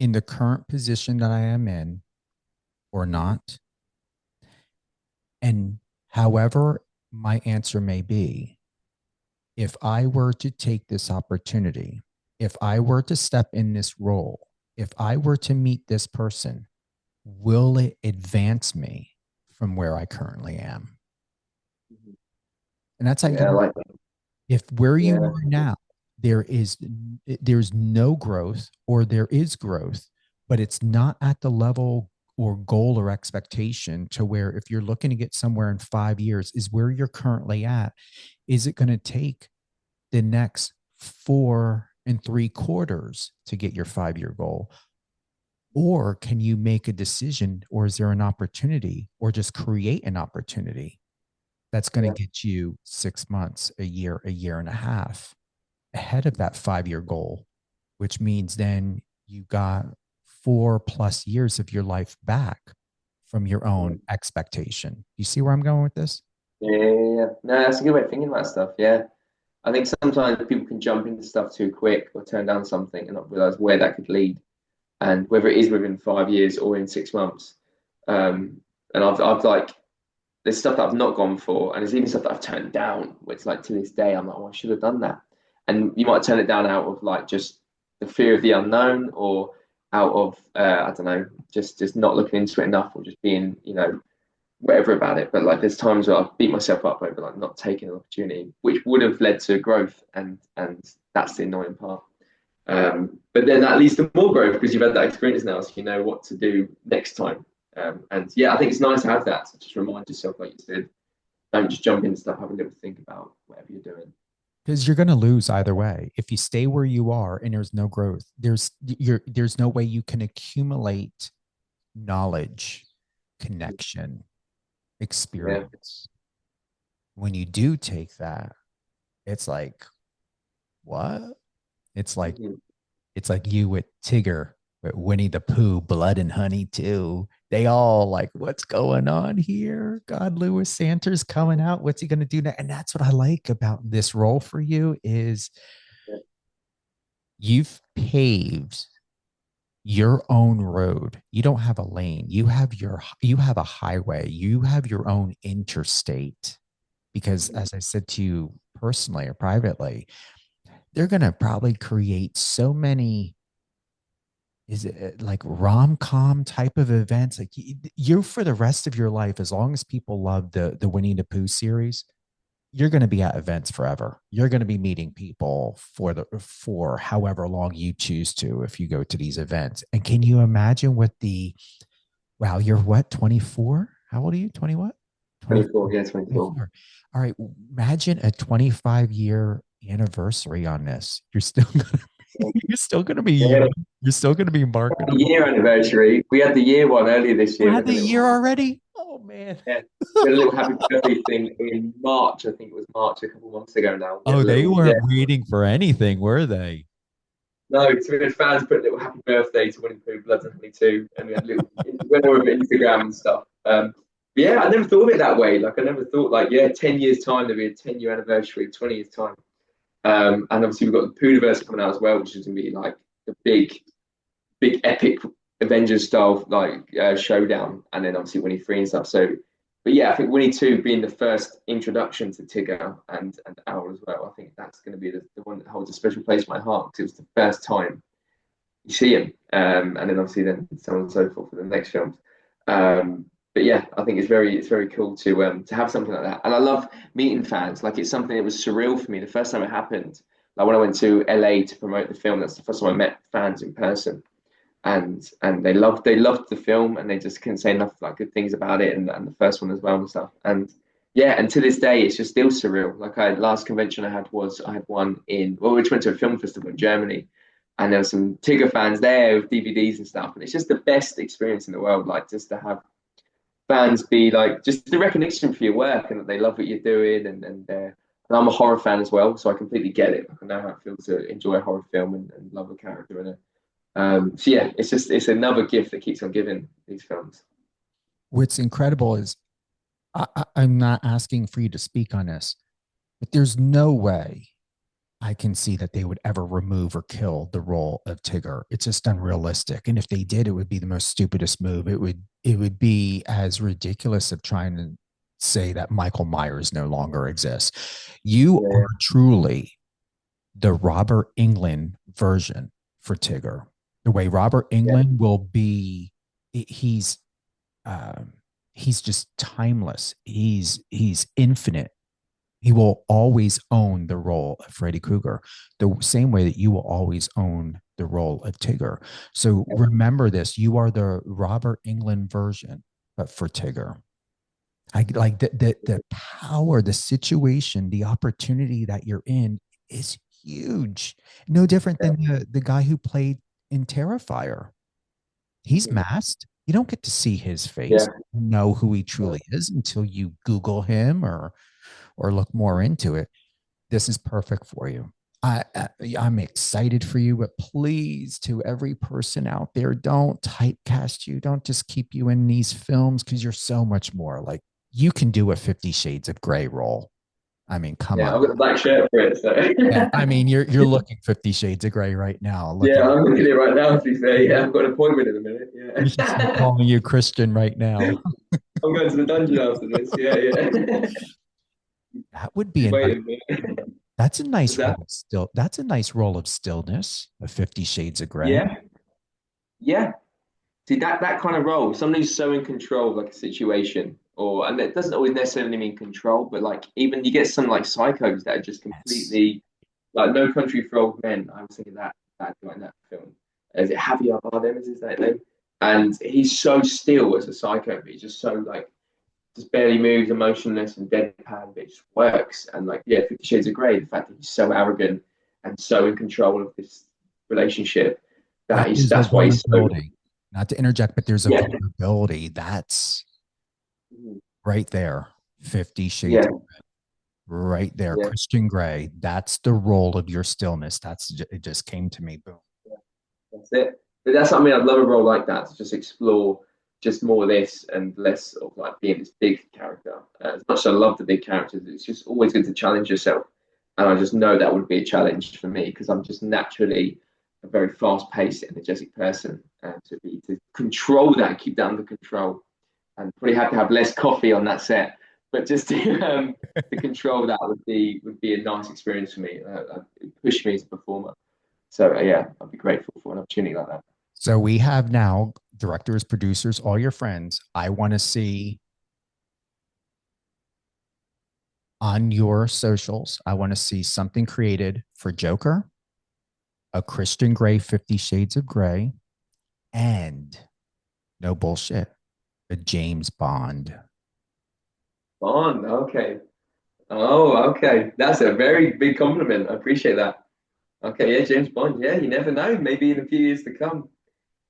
in the current position that I am in or not? And however my answer may be, if I were to take this opportunity, if I were to step in this role, if I were to meet this person, will it advance me from where I currently am? And that's like, I like that. If where you are now, there's no growth, or there is growth, but it's not at the level or goal or expectation to where, if you're looking to get somewhere in 5 years, is where you're currently at. Is it going to take the next 4 3/4 to get your 5-year goal? Or can you make a decision, or is there an opportunity, or just create an opportunity that's going to get you 6 months, a year and a half ahead of that 5-year goal, which means then you got 4+ years of your life back from your own expectation. You see where I'm going with this? Yeah. No, that's a good way of thinking about stuff. Yeah. I think sometimes people can jump into stuff too quick or turn down something and not realize where that could lead, and whether it is within 5 years or in 6 months. And I've like, there's stuff that I've not gone for, and there's even stuff that I've turned down, where it's like, to this day, I'm like, oh, I should have done that. And you might turn it down out of like just the fear of the unknown, or out of I don't know, just not looking into it enough, or just being, whatever about it. But like, there's times where I've beat myself up over like not taking an opportunity, which would have led to growth, and that's the annoying part. But then that leads to more growth, because you've had that experience now, so you know what to do next time. And yeah, I think it's nice to have that, to just remind yourself, like you said, don't just jump into stuff, have a little think about whatever you're doing. Because you're going to lose either way. If you stay where you are and there's no growth, there's no way you can accumulate knowledge, connection, experience. When you do take that, it's like, what? It's like you with Tigger, with Winnie-the-Pooh, Blood and Honey too. They all like, what's going on here? God, Lewis Santer's coming out. What's he going to do now? And that's what I like about this role for you, is you've paved your own road. You don't have a lane. You have a highway. You have your own interstate, because as I said to you personally or privately, they're going to probably create so many, is it like rom-com type of events? Like, you for the rest of your life, as long as people love the Winnie-the-Pooh series, you're going to be at events forever. You're going to be meeting people for however long you choose to, if you go to these events. And can you imagine what wow, you're what, 24? How old are you? 20 what? 24, yeah, 24. All right. Imagine a 25-year anniversary on this. You're still going to be young. You're still going to be marketable. The year anniversary. We had the year one earlier this year. We had the year already? Oh, man. Yeah. We had a little happy birthday thing in March. I think it was March, a couple of months ago now. Oh, they weren't waiting for anything, were they? No, so we had fans put a little happy birthday to Winnie-the-Pooh, Blood and Honey 2, and we had little, went over Instagram and stuff. But yeah, I never thought of it that way. Like, I never thought, like, 10 years' time, there'd be a 10-year anniversary, 20 years' time. And obviously we've got the Poohverse coming out as well, which is going to be like the big epic Avengers style showdown, and then obviously Winnie 3 and stuff. So, but yeah, I think Winnie 2 being the first introduction to Tigger and Owl as well, I think that's going to be the one that holds a special place in my heart, because it was the first time you see him, and then obviously then so on and so forth for the next films. But but yeah, I think it's very cool to have something like that. And I love meeting fans. Like it's something that was surreal for me the first time it happened. Like when I went to LA to promote the film, that's the first time I met fans in person, and they loved the film, and they just couldn't say enough like good things about it, and the first one as well and stuff. And yeah, and to this day, it's just still surreal. Like last convention I had one in, well, we went to a film festival in Germany, and there were some Tigger fans there with DVDs and stuff, and it's just the best experience in the world. Like just to have fans be like just the recognition for your work and that they love what you're doing, and I'm a horror fan as well, so I completely get it. Like, I know how it feels to enjoy a horror film and love a character in it. So yeah, it's another gift that keeps on giving these films. What's incredible is I'm not asking for you to speak on this, but there's no way I can see that they would ever remove or kill the role of Tigger. It's just unrealistic. And if they did, it would be the most stupidest move. It would be as ridiculous of trying to say that Michael Myers no longer exists. You are truly the Robert Englund version for Tigger. The way Robert Englund will be, he's just timeless. He's infinite. He will always own the role of Freddy Krueger, the same way that you will always own the role of Tigger. So remember this: you are the Robert Englund version, but for Tigger. I like the power, the situation, the opportunity that you're in is huge. No different than the guy who played in Terrifier. He's masked. You don't get to see his face, know who he truly is until you Google him or look more into it. This is perfect for you. I'm excited for you, but please, to every person out there, don't typecast you. Don't just keep you in these films, because you're so much more. Like, you can do a 50 Shades of Grey role. I mean, come on. I've got the black shirt for it. So. Yeah, I mean, you're looking 50 Shades of Grey right now. I'm looking at it right now, to be fair. Yeah, I've got an appointment in a minute. Yeah. You should start calling you Christian right now. I'm going to the dungeon after this. Yeah. That would be that's a nice role of still. That's a nice role of stillness, of 50 Shades of Grey. Yeah. See, that kind of role, somebody who's so in control of like a situation, and it doesn't always necessarily mean control, but like even you get some like psychos that are just completely like No Country for Old Men. I was thinking that guy in that film. Is it Javier Bardem? Is his name? And he's so still as a psycho, but he's just so like just barely moves, emotionless and deadpan, but it just works. And like 50 Shades of Grey, the fact that he's so arrogant and so in control of this relationship, that's why he's so. Not to interject, but there's a vulnerability that's right there. 50 Shades of Grey, right there. Christian Grey, that's the role of your stillness. It just came to me. Boom. That's it. But that's what I mean. I'd love a role like that to just explore just more of this and less of like being this big character. As much as I love the big characters, it's just always good to challenge yourself. And I just know that would be a challenge for me, because I'm just naturally a very fast-paced, energetic person, and to control that, keep that under control, and probably have to have less coffee on that set, but just to control that would be a nice experience for me. It pushed me as a performer. So I'd be grateful for an opportunity like that. So we have now directors, producers, all your friends. I want to see on your socials, I want to see something created for Joker, a Christian Grey 50 Shades of Grey, and no bullshit, a James Bond. Bond, okay. Oh, okay. That's a very big compliment. I appreciate that. Okay, James Bond. Yeah, you never know. Maybe in a few years to come,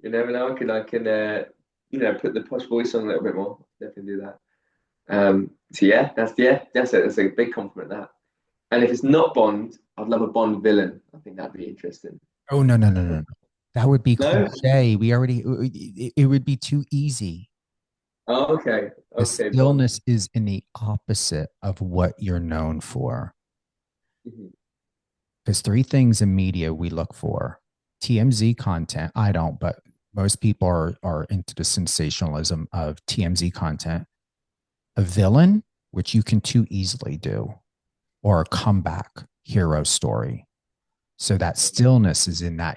you never know. I can put the posh voice on a little bit more. Definitely do that. That's a big compliment, that. And if it's not Bond, I'd love a Bond villain. I think that'd be interesting. Oh, no. That would be cliche. It would be too easy. Oh, okay. The stillness is in the opposite of what you're known for. There's three things in media we look for: TMZ content. I don't, but most people are into the sensationalism of TMZ content. A villain, which you can too easily do, or a comeback hero story. So that stillness is in that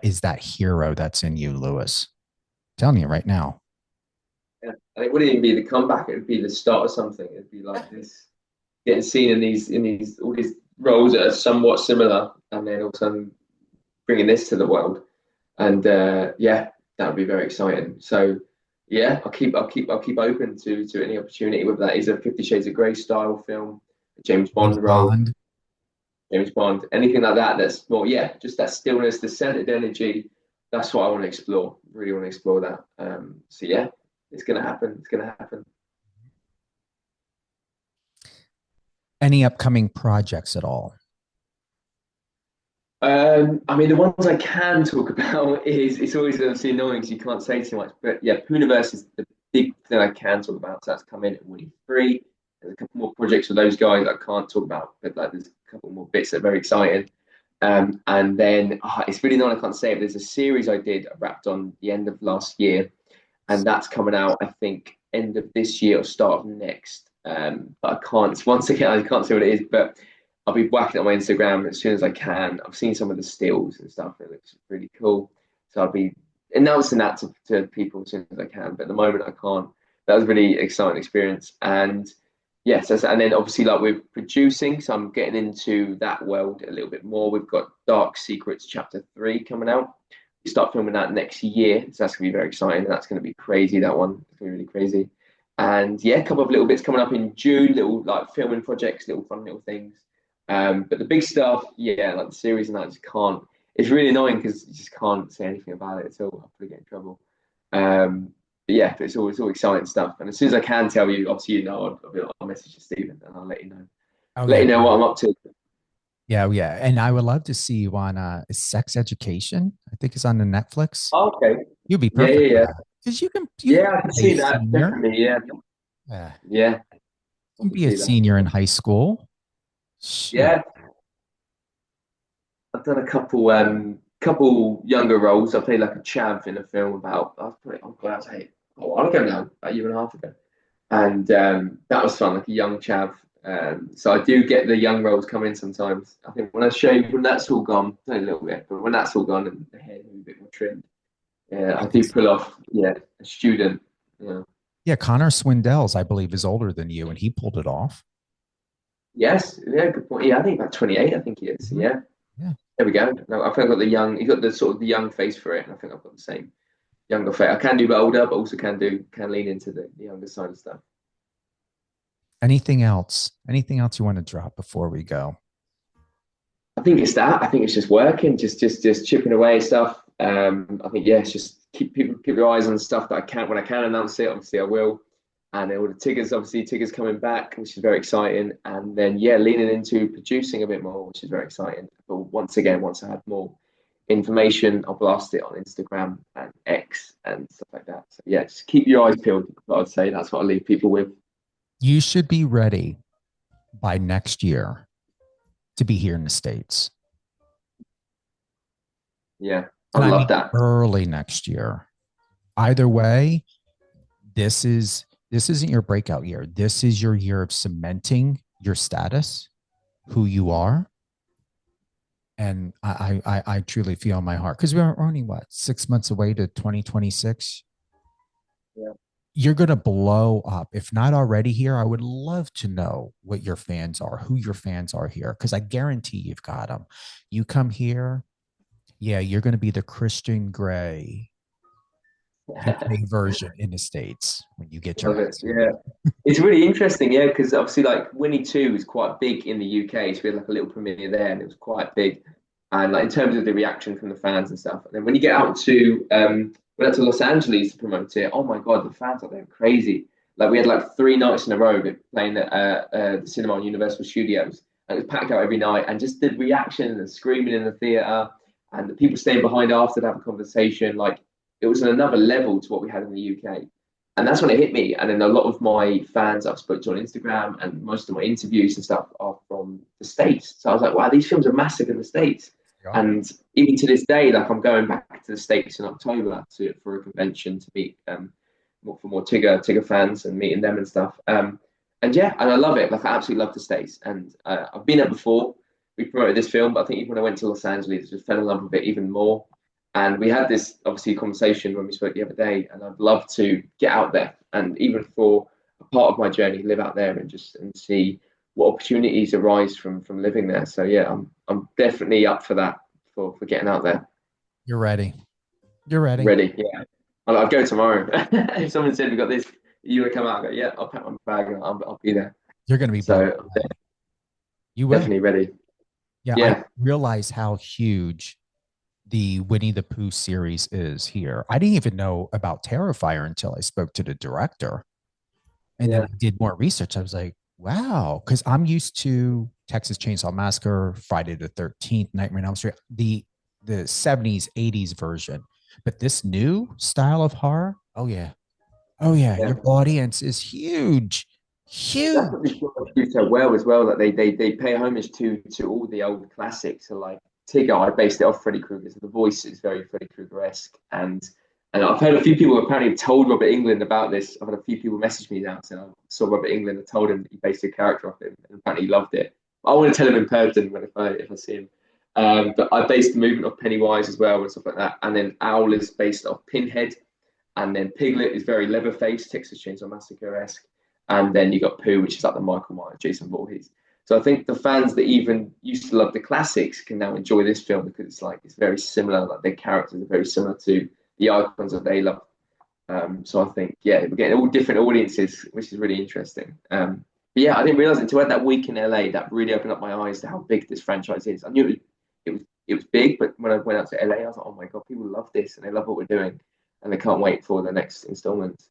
is that hero that's in you, Lewis. I'm telling you right now. Yeah. And it wouldn't even be the comeback; it would be the start of something. It'd be like this, getting seen in these all these roles that are somewhat similar, and then all of a sudden bringing this to the world. And yeah, that would be very exciting. So yeah, I'll keep open to any opportunity, whether that is a 50 Shades of Grey style film, a James Bond role, Bond. James Bond, anything like that. That's more, yeah, just that stillness, the centered energy. That's what I want to explore. Really want to explore that. So yeah, it's gonna happen. It's gonna happen. Any upcoming projects at all? I mean, the ones I can talk about is it's always obviously annoying because you can't say too much. But yeah, Pooniverse is the big thing I can talk about. So that's coming at Winnie 3. There's a couple more projects with those guys I can't talk about, but like there's a couple more bits that are very exciting. And then it's really annoying I can't say it. But there's a series I wrapped on the end of last year, and that's coming out I think end of this year or start of next. But I can't. Once again, I can't say what it is, but I'll be whacking it on my Instagram as soon as I can. I've seen some of the stills and stuff. It looks really cool. So I'll be announcing that to people as soon as I can. But at the moment, I can't. That was a really exciting experience. And yes, and then obviously, like we're producing, so I'm getting into that world a little bit more. We've got Dark Secrets Chapter 3 coming out. We start filming that next year. So that's going to be very exciting. And that's going to be crazy, that one. It's going to be really crazy. And yeah, a couple of little bits coming up in June, little like filming projects, little fun little things. But the big stuff, yeah, like the series and that, I just can't. It's really annoying because you just can't say anything about it at all. I'll probably get in trouble. But yeah, but it's all exciting stuff. And as soon as I can tell you, obviously, you know, I'll message you, Stephen, and I'll let you know. Let you know what I'm up to. Yeah, yeah. And I would love to see you on Sex Education. I think it's on the Netflix. Oh, okay. You'd be perfect. Yeah. Because you can I can see that. senior. Definitely, yeah. You can be a senior in high school. Shoot. Yeah. I've done a couple younger roles. I played like a chav in a film about I was like a while ago now, about a year and a half ago. And that was fun, like a young chav. So I do get the young roles come in sometimes. I think when that's all gone, only a little bit, but when that's all gone and the hair is a bit more trimmed, yeah, I do pull off, a student. Yeah. Yeah, Connor Swindells, I believe, is older than you, and he pulled it off. Yes, yeah, good point. Yeah, I think about 28. I think he is. Yeah. There we go. No, I think I've got the young. He's got the sort of the young face for it, and I think I've got the same younger face. I can do older, but also can lean into the younger side of stuff. Anything else? Anything else you want to drop before we go? I think it's that. I think it's just working, just chipping away stuff. I think it's just keep your eyes on stuff that I can. When I can announce it, obviously I will. And then all the Tigger's coming back, which is very exciting. And then leaning into producing a bit more, which is very exciting. But once again, once I have more information, I'll blast it on Instagram and X and stuff like that. So yeah, just keep your eyes peeled. I'd say that's what I leave people with. You should be ready by next year to be here in the States. Yeah, I love that. Early next year. Either way, this isn't your breakout year. This is your year of cementing your status, who you are. And I truly feel in my heart, because we're only 6 months away to 2026. Yeah. You're going to blow up. If not already here, I would love to know what your fans are, who your fans are here, because I guarantee you've got them. You come here, you're going to be the Christian Grey UK version in the States when you get your It's really interesting, because obviously like Winnie 2 is quite big in the UK, so we had like a little premiere there and it was quite big, and like in terms of the reaction from the fans and stuff. And then when you get out to went out to Los Angeles to promote it, oh my god, the fans out there are crazy. Like we had like 3 nights in a row playing at the cinema on Universal Studios, and it was packed out every night, and just the reaction and screaming in the theater and the people staying behind after to have a conversation, like it was on another level to what we had in the UK. And that's when it hit me. And then a lot of my fans I've spoken to on Instagram and most of my interviews and stuff are from the States. So I was like, wow, these films are massive in the States. Yeah. And even to this day, like I'm going back to the States in October for a convention to meet for more Tigger fans and meeting them and stuff. And I love it. Like I absolutely love the States. And I've been there before. We promoted this film, but I think even when I went to Los Angeles, I just fell in love with it even more. And we had this obviously conversation when we spoke the other day, and I'd love to get out there and even for a part of my journey, live out there and see what opportunities arise from living there. So yeah, I'm definitely up for that, for getting out there. You're ready. You're ready. Ready, yeah. I'll go tomorrow. If someone said we got this, you want to come out? I go, yeah, I'll pack my bag and I'll be there. You're going to be so you will. Definitely ready. Yeah, I realize how huge the Winnie-the-Pooh series is here. I didn't even know about Terrifier until I spoke to the director. And then I did more research. I was like, wow, because I'm used to Texas Chainsaw Massacre, Friday the 13th, Nightmare on Elm Street, the 70s, 80s version. But this new style of horror, oh yeah. Your audience is huge. That's what they do so well as well, that they pay homage to all the old classics. So like Tigger, I based it off Freddy Krueger, so the voice is very Freddy Krueger-esque. And I've heard a few people apparently have told Robert Englund about this. I've had a few people message me now saying I saw Robert Englund and told him that he based a character off him, and apparently he loved it. I want to tell him in person if I see him. But I based the movement off Pennywise as well and stuff like that. And then Owl is based off Pinhead, and then Piglet is very Leatherface, Texas Chainsaw Massacre-esque. And then you got Pooh, which is like the Michael Myers, Jason Voorhees. So I think the fans that even used to love the classics can now enjoy this film because it's very similar. Like their characters are very similar to the icons that they love. So I think we're getting all different audiences, which is really interesting. But yeah, I didn't realize it to have that week in LA that really opened up my eyes to how big this franchise is. I knew it was big, but when I went out to LA, I was like, oh my god, people love this and they love what we're doing, and they can't wait for the next installment.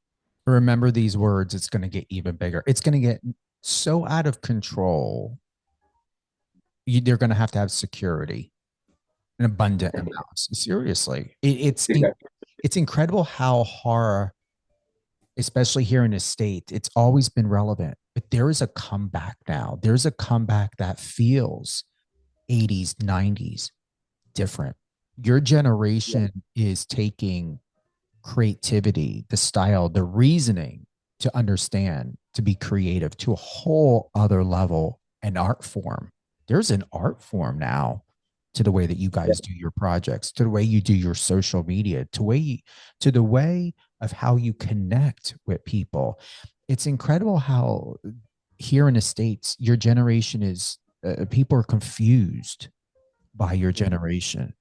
Remember these words, it's going to get even bigger. It's going to get so out of control. They're going to have security in abundant amounts. Seriously. It's incredible how horror, especially here in the States, it's always been relevant. But there is a comeback now. There's a comeback that feels 80s, 90s different. Your generation is taking creativity, the style, the reasoning to understand, to be creative to a whole other level, an art form. There's an art form now to the way that you guys do your projects, to the way you do your social media, to the way of how you connect with people. It's incredible how here in the States, your generation is, people are confused by your generation.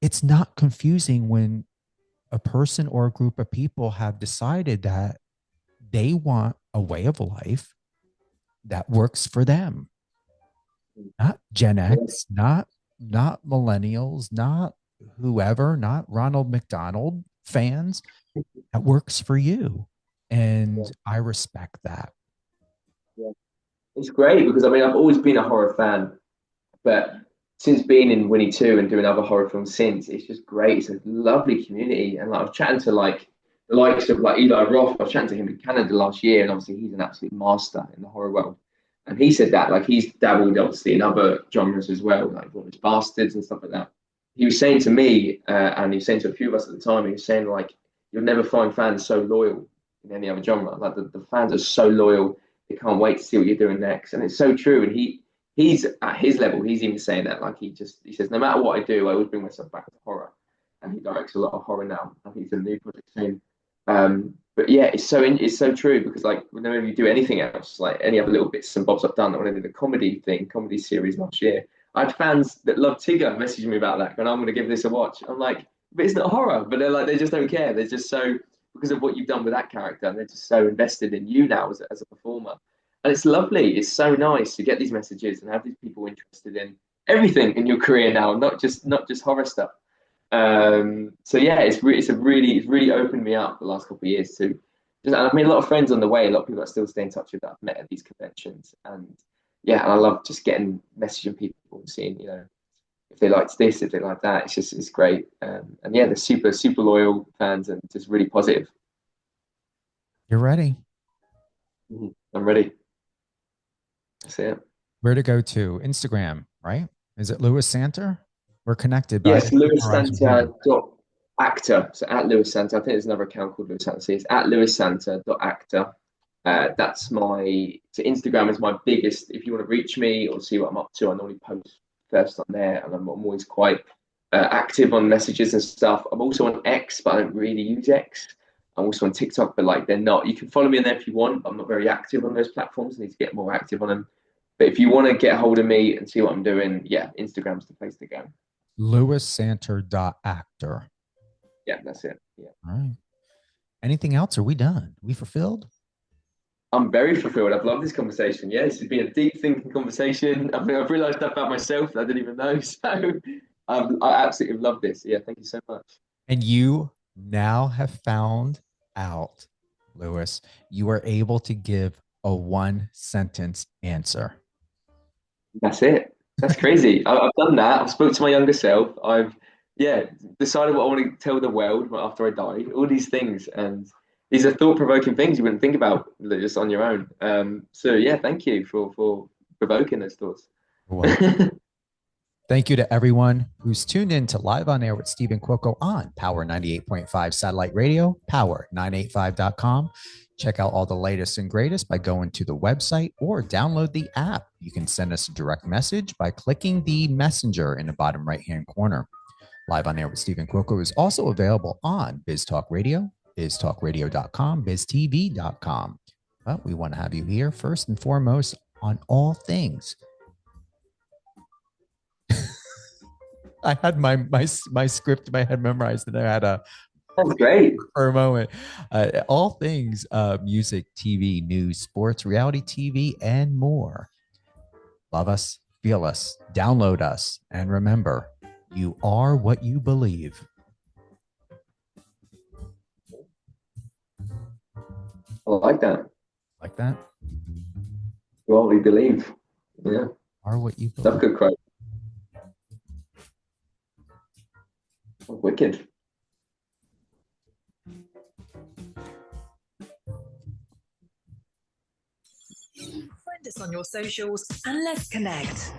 It's not confusing when a person or a group of people have decided that they want a way of life that works for them. Not Gen X, not millennials, not whoever, not Ronald McDonald fans. That works for you. And I respect that. Yeah. It's great because I've always been a horror fan, but since being in Winnie 2 and doing other horror films since, it's just great. It's a lovely community. And I was chatting to the likes of Eli Roth. I was chatting to him in Canada last year, and obviously he's an absolute master in the horror world. And he said that he's dabbled obviously in other genres as well, like Glorious Bastards and stuff like that. He was saying to me, and he was saying to a few of us at the time, he was saying you'll never find fans so loyal in any other genre. Like the fans are so loyal, they can't wait to see what you're doing next. And it's so true. And he's at his level, he's even saying that, he says, no matter what I do, I always bring myself back to horror. And he directs a lot of horror now. I think it's a new project soon. But yeah, it's so true because whenever you do anything else, any other little bits and bobs I've done, when I did a comedy series last year, I had fans that love Tigger messaging me about that, going, I'm going to give this a watch. I'm like, but it's not horror. But they're they just don't care. They're just so, because of what you've done with that character, and they're just so invested in you now as a performer. And it's lovely. It's so nice to get these messages and have these people interested in everything in your career now, not just horror stuff. So yeah, it's really opened me up the last couple of years too. And I've made a lot of friends on the way. A lot of people I still stay in touch with that I've met at these conventions, and yeah, and I love just messaging people and seeing if they liked this, if they like that. It's great. And yeah, they're super loyal fans and just really positive. You're ready. I'm ready. That's it. Where to go to? Instagram, right? Is it Louis Santer? We're connected. Yes, LouisSanter.actor. So at Louis Santer. I think there's another account called Louis Santer. So it's at LouisSanter.actor. That's so Instagram is my biggest. If you want to reach me or see what I'm up to, I normally post first on there, and I'm always quite active on messages and stuff. I'm also on X, but I don't really use X. I'm also on TikTok, but like they're not. You can follow me on there if you want. I'm not very active on those platforms. I need to get more active on them. But if you want to get a hold of me and see what I'm doing, yeah, Instagram's the place to go. LewisSanter.actor. Yeah, that's it. Yeah. All right. Anything else? Are we done? We fulfilled? I'm very fulfilled. I've loved this conversation. Yeah, this has been a deep thinking conversation. I think I've realised stuff about myself that I didn't even know. So I absolutely love this. Yeah, thank you so much. And you now have found out, Lewis, you are able to give a 1-sentence answer. That's it. That's crazy. I've done that. I've spoke to my younger self. I've decided what I want to tell the world after I die. All these things, and these are thought-provoking things you wouldn't think about just on your own. So yeah, thank you for provoking those thoughts. Well, thank you to everyone who's tuned in to Live on Air with Stephen Cuoco on Power 98.5 Satellite Radio, power985.com. Check out all the latest and greatest by going to the website or download the app. You can send us a direct message by clicking the messenger in the bottom right-hand corner. Live on Air with Stephen Cuoco is also available on Biz Talk Radio, biztalkradio.com, biztv.com. But we want to have you here first and foremost on all things. I had my script in my head memorized, and I had That's great. For a moment. All things music, TV, news, sports, reality TV, and more. Love us, feel us, download us, and remember, you are what you believe. I like that. Like that? You are what we believe. Yeah. Are what you believe. That's a good quote. Oh, wicked. Find us on your socials and let's connect.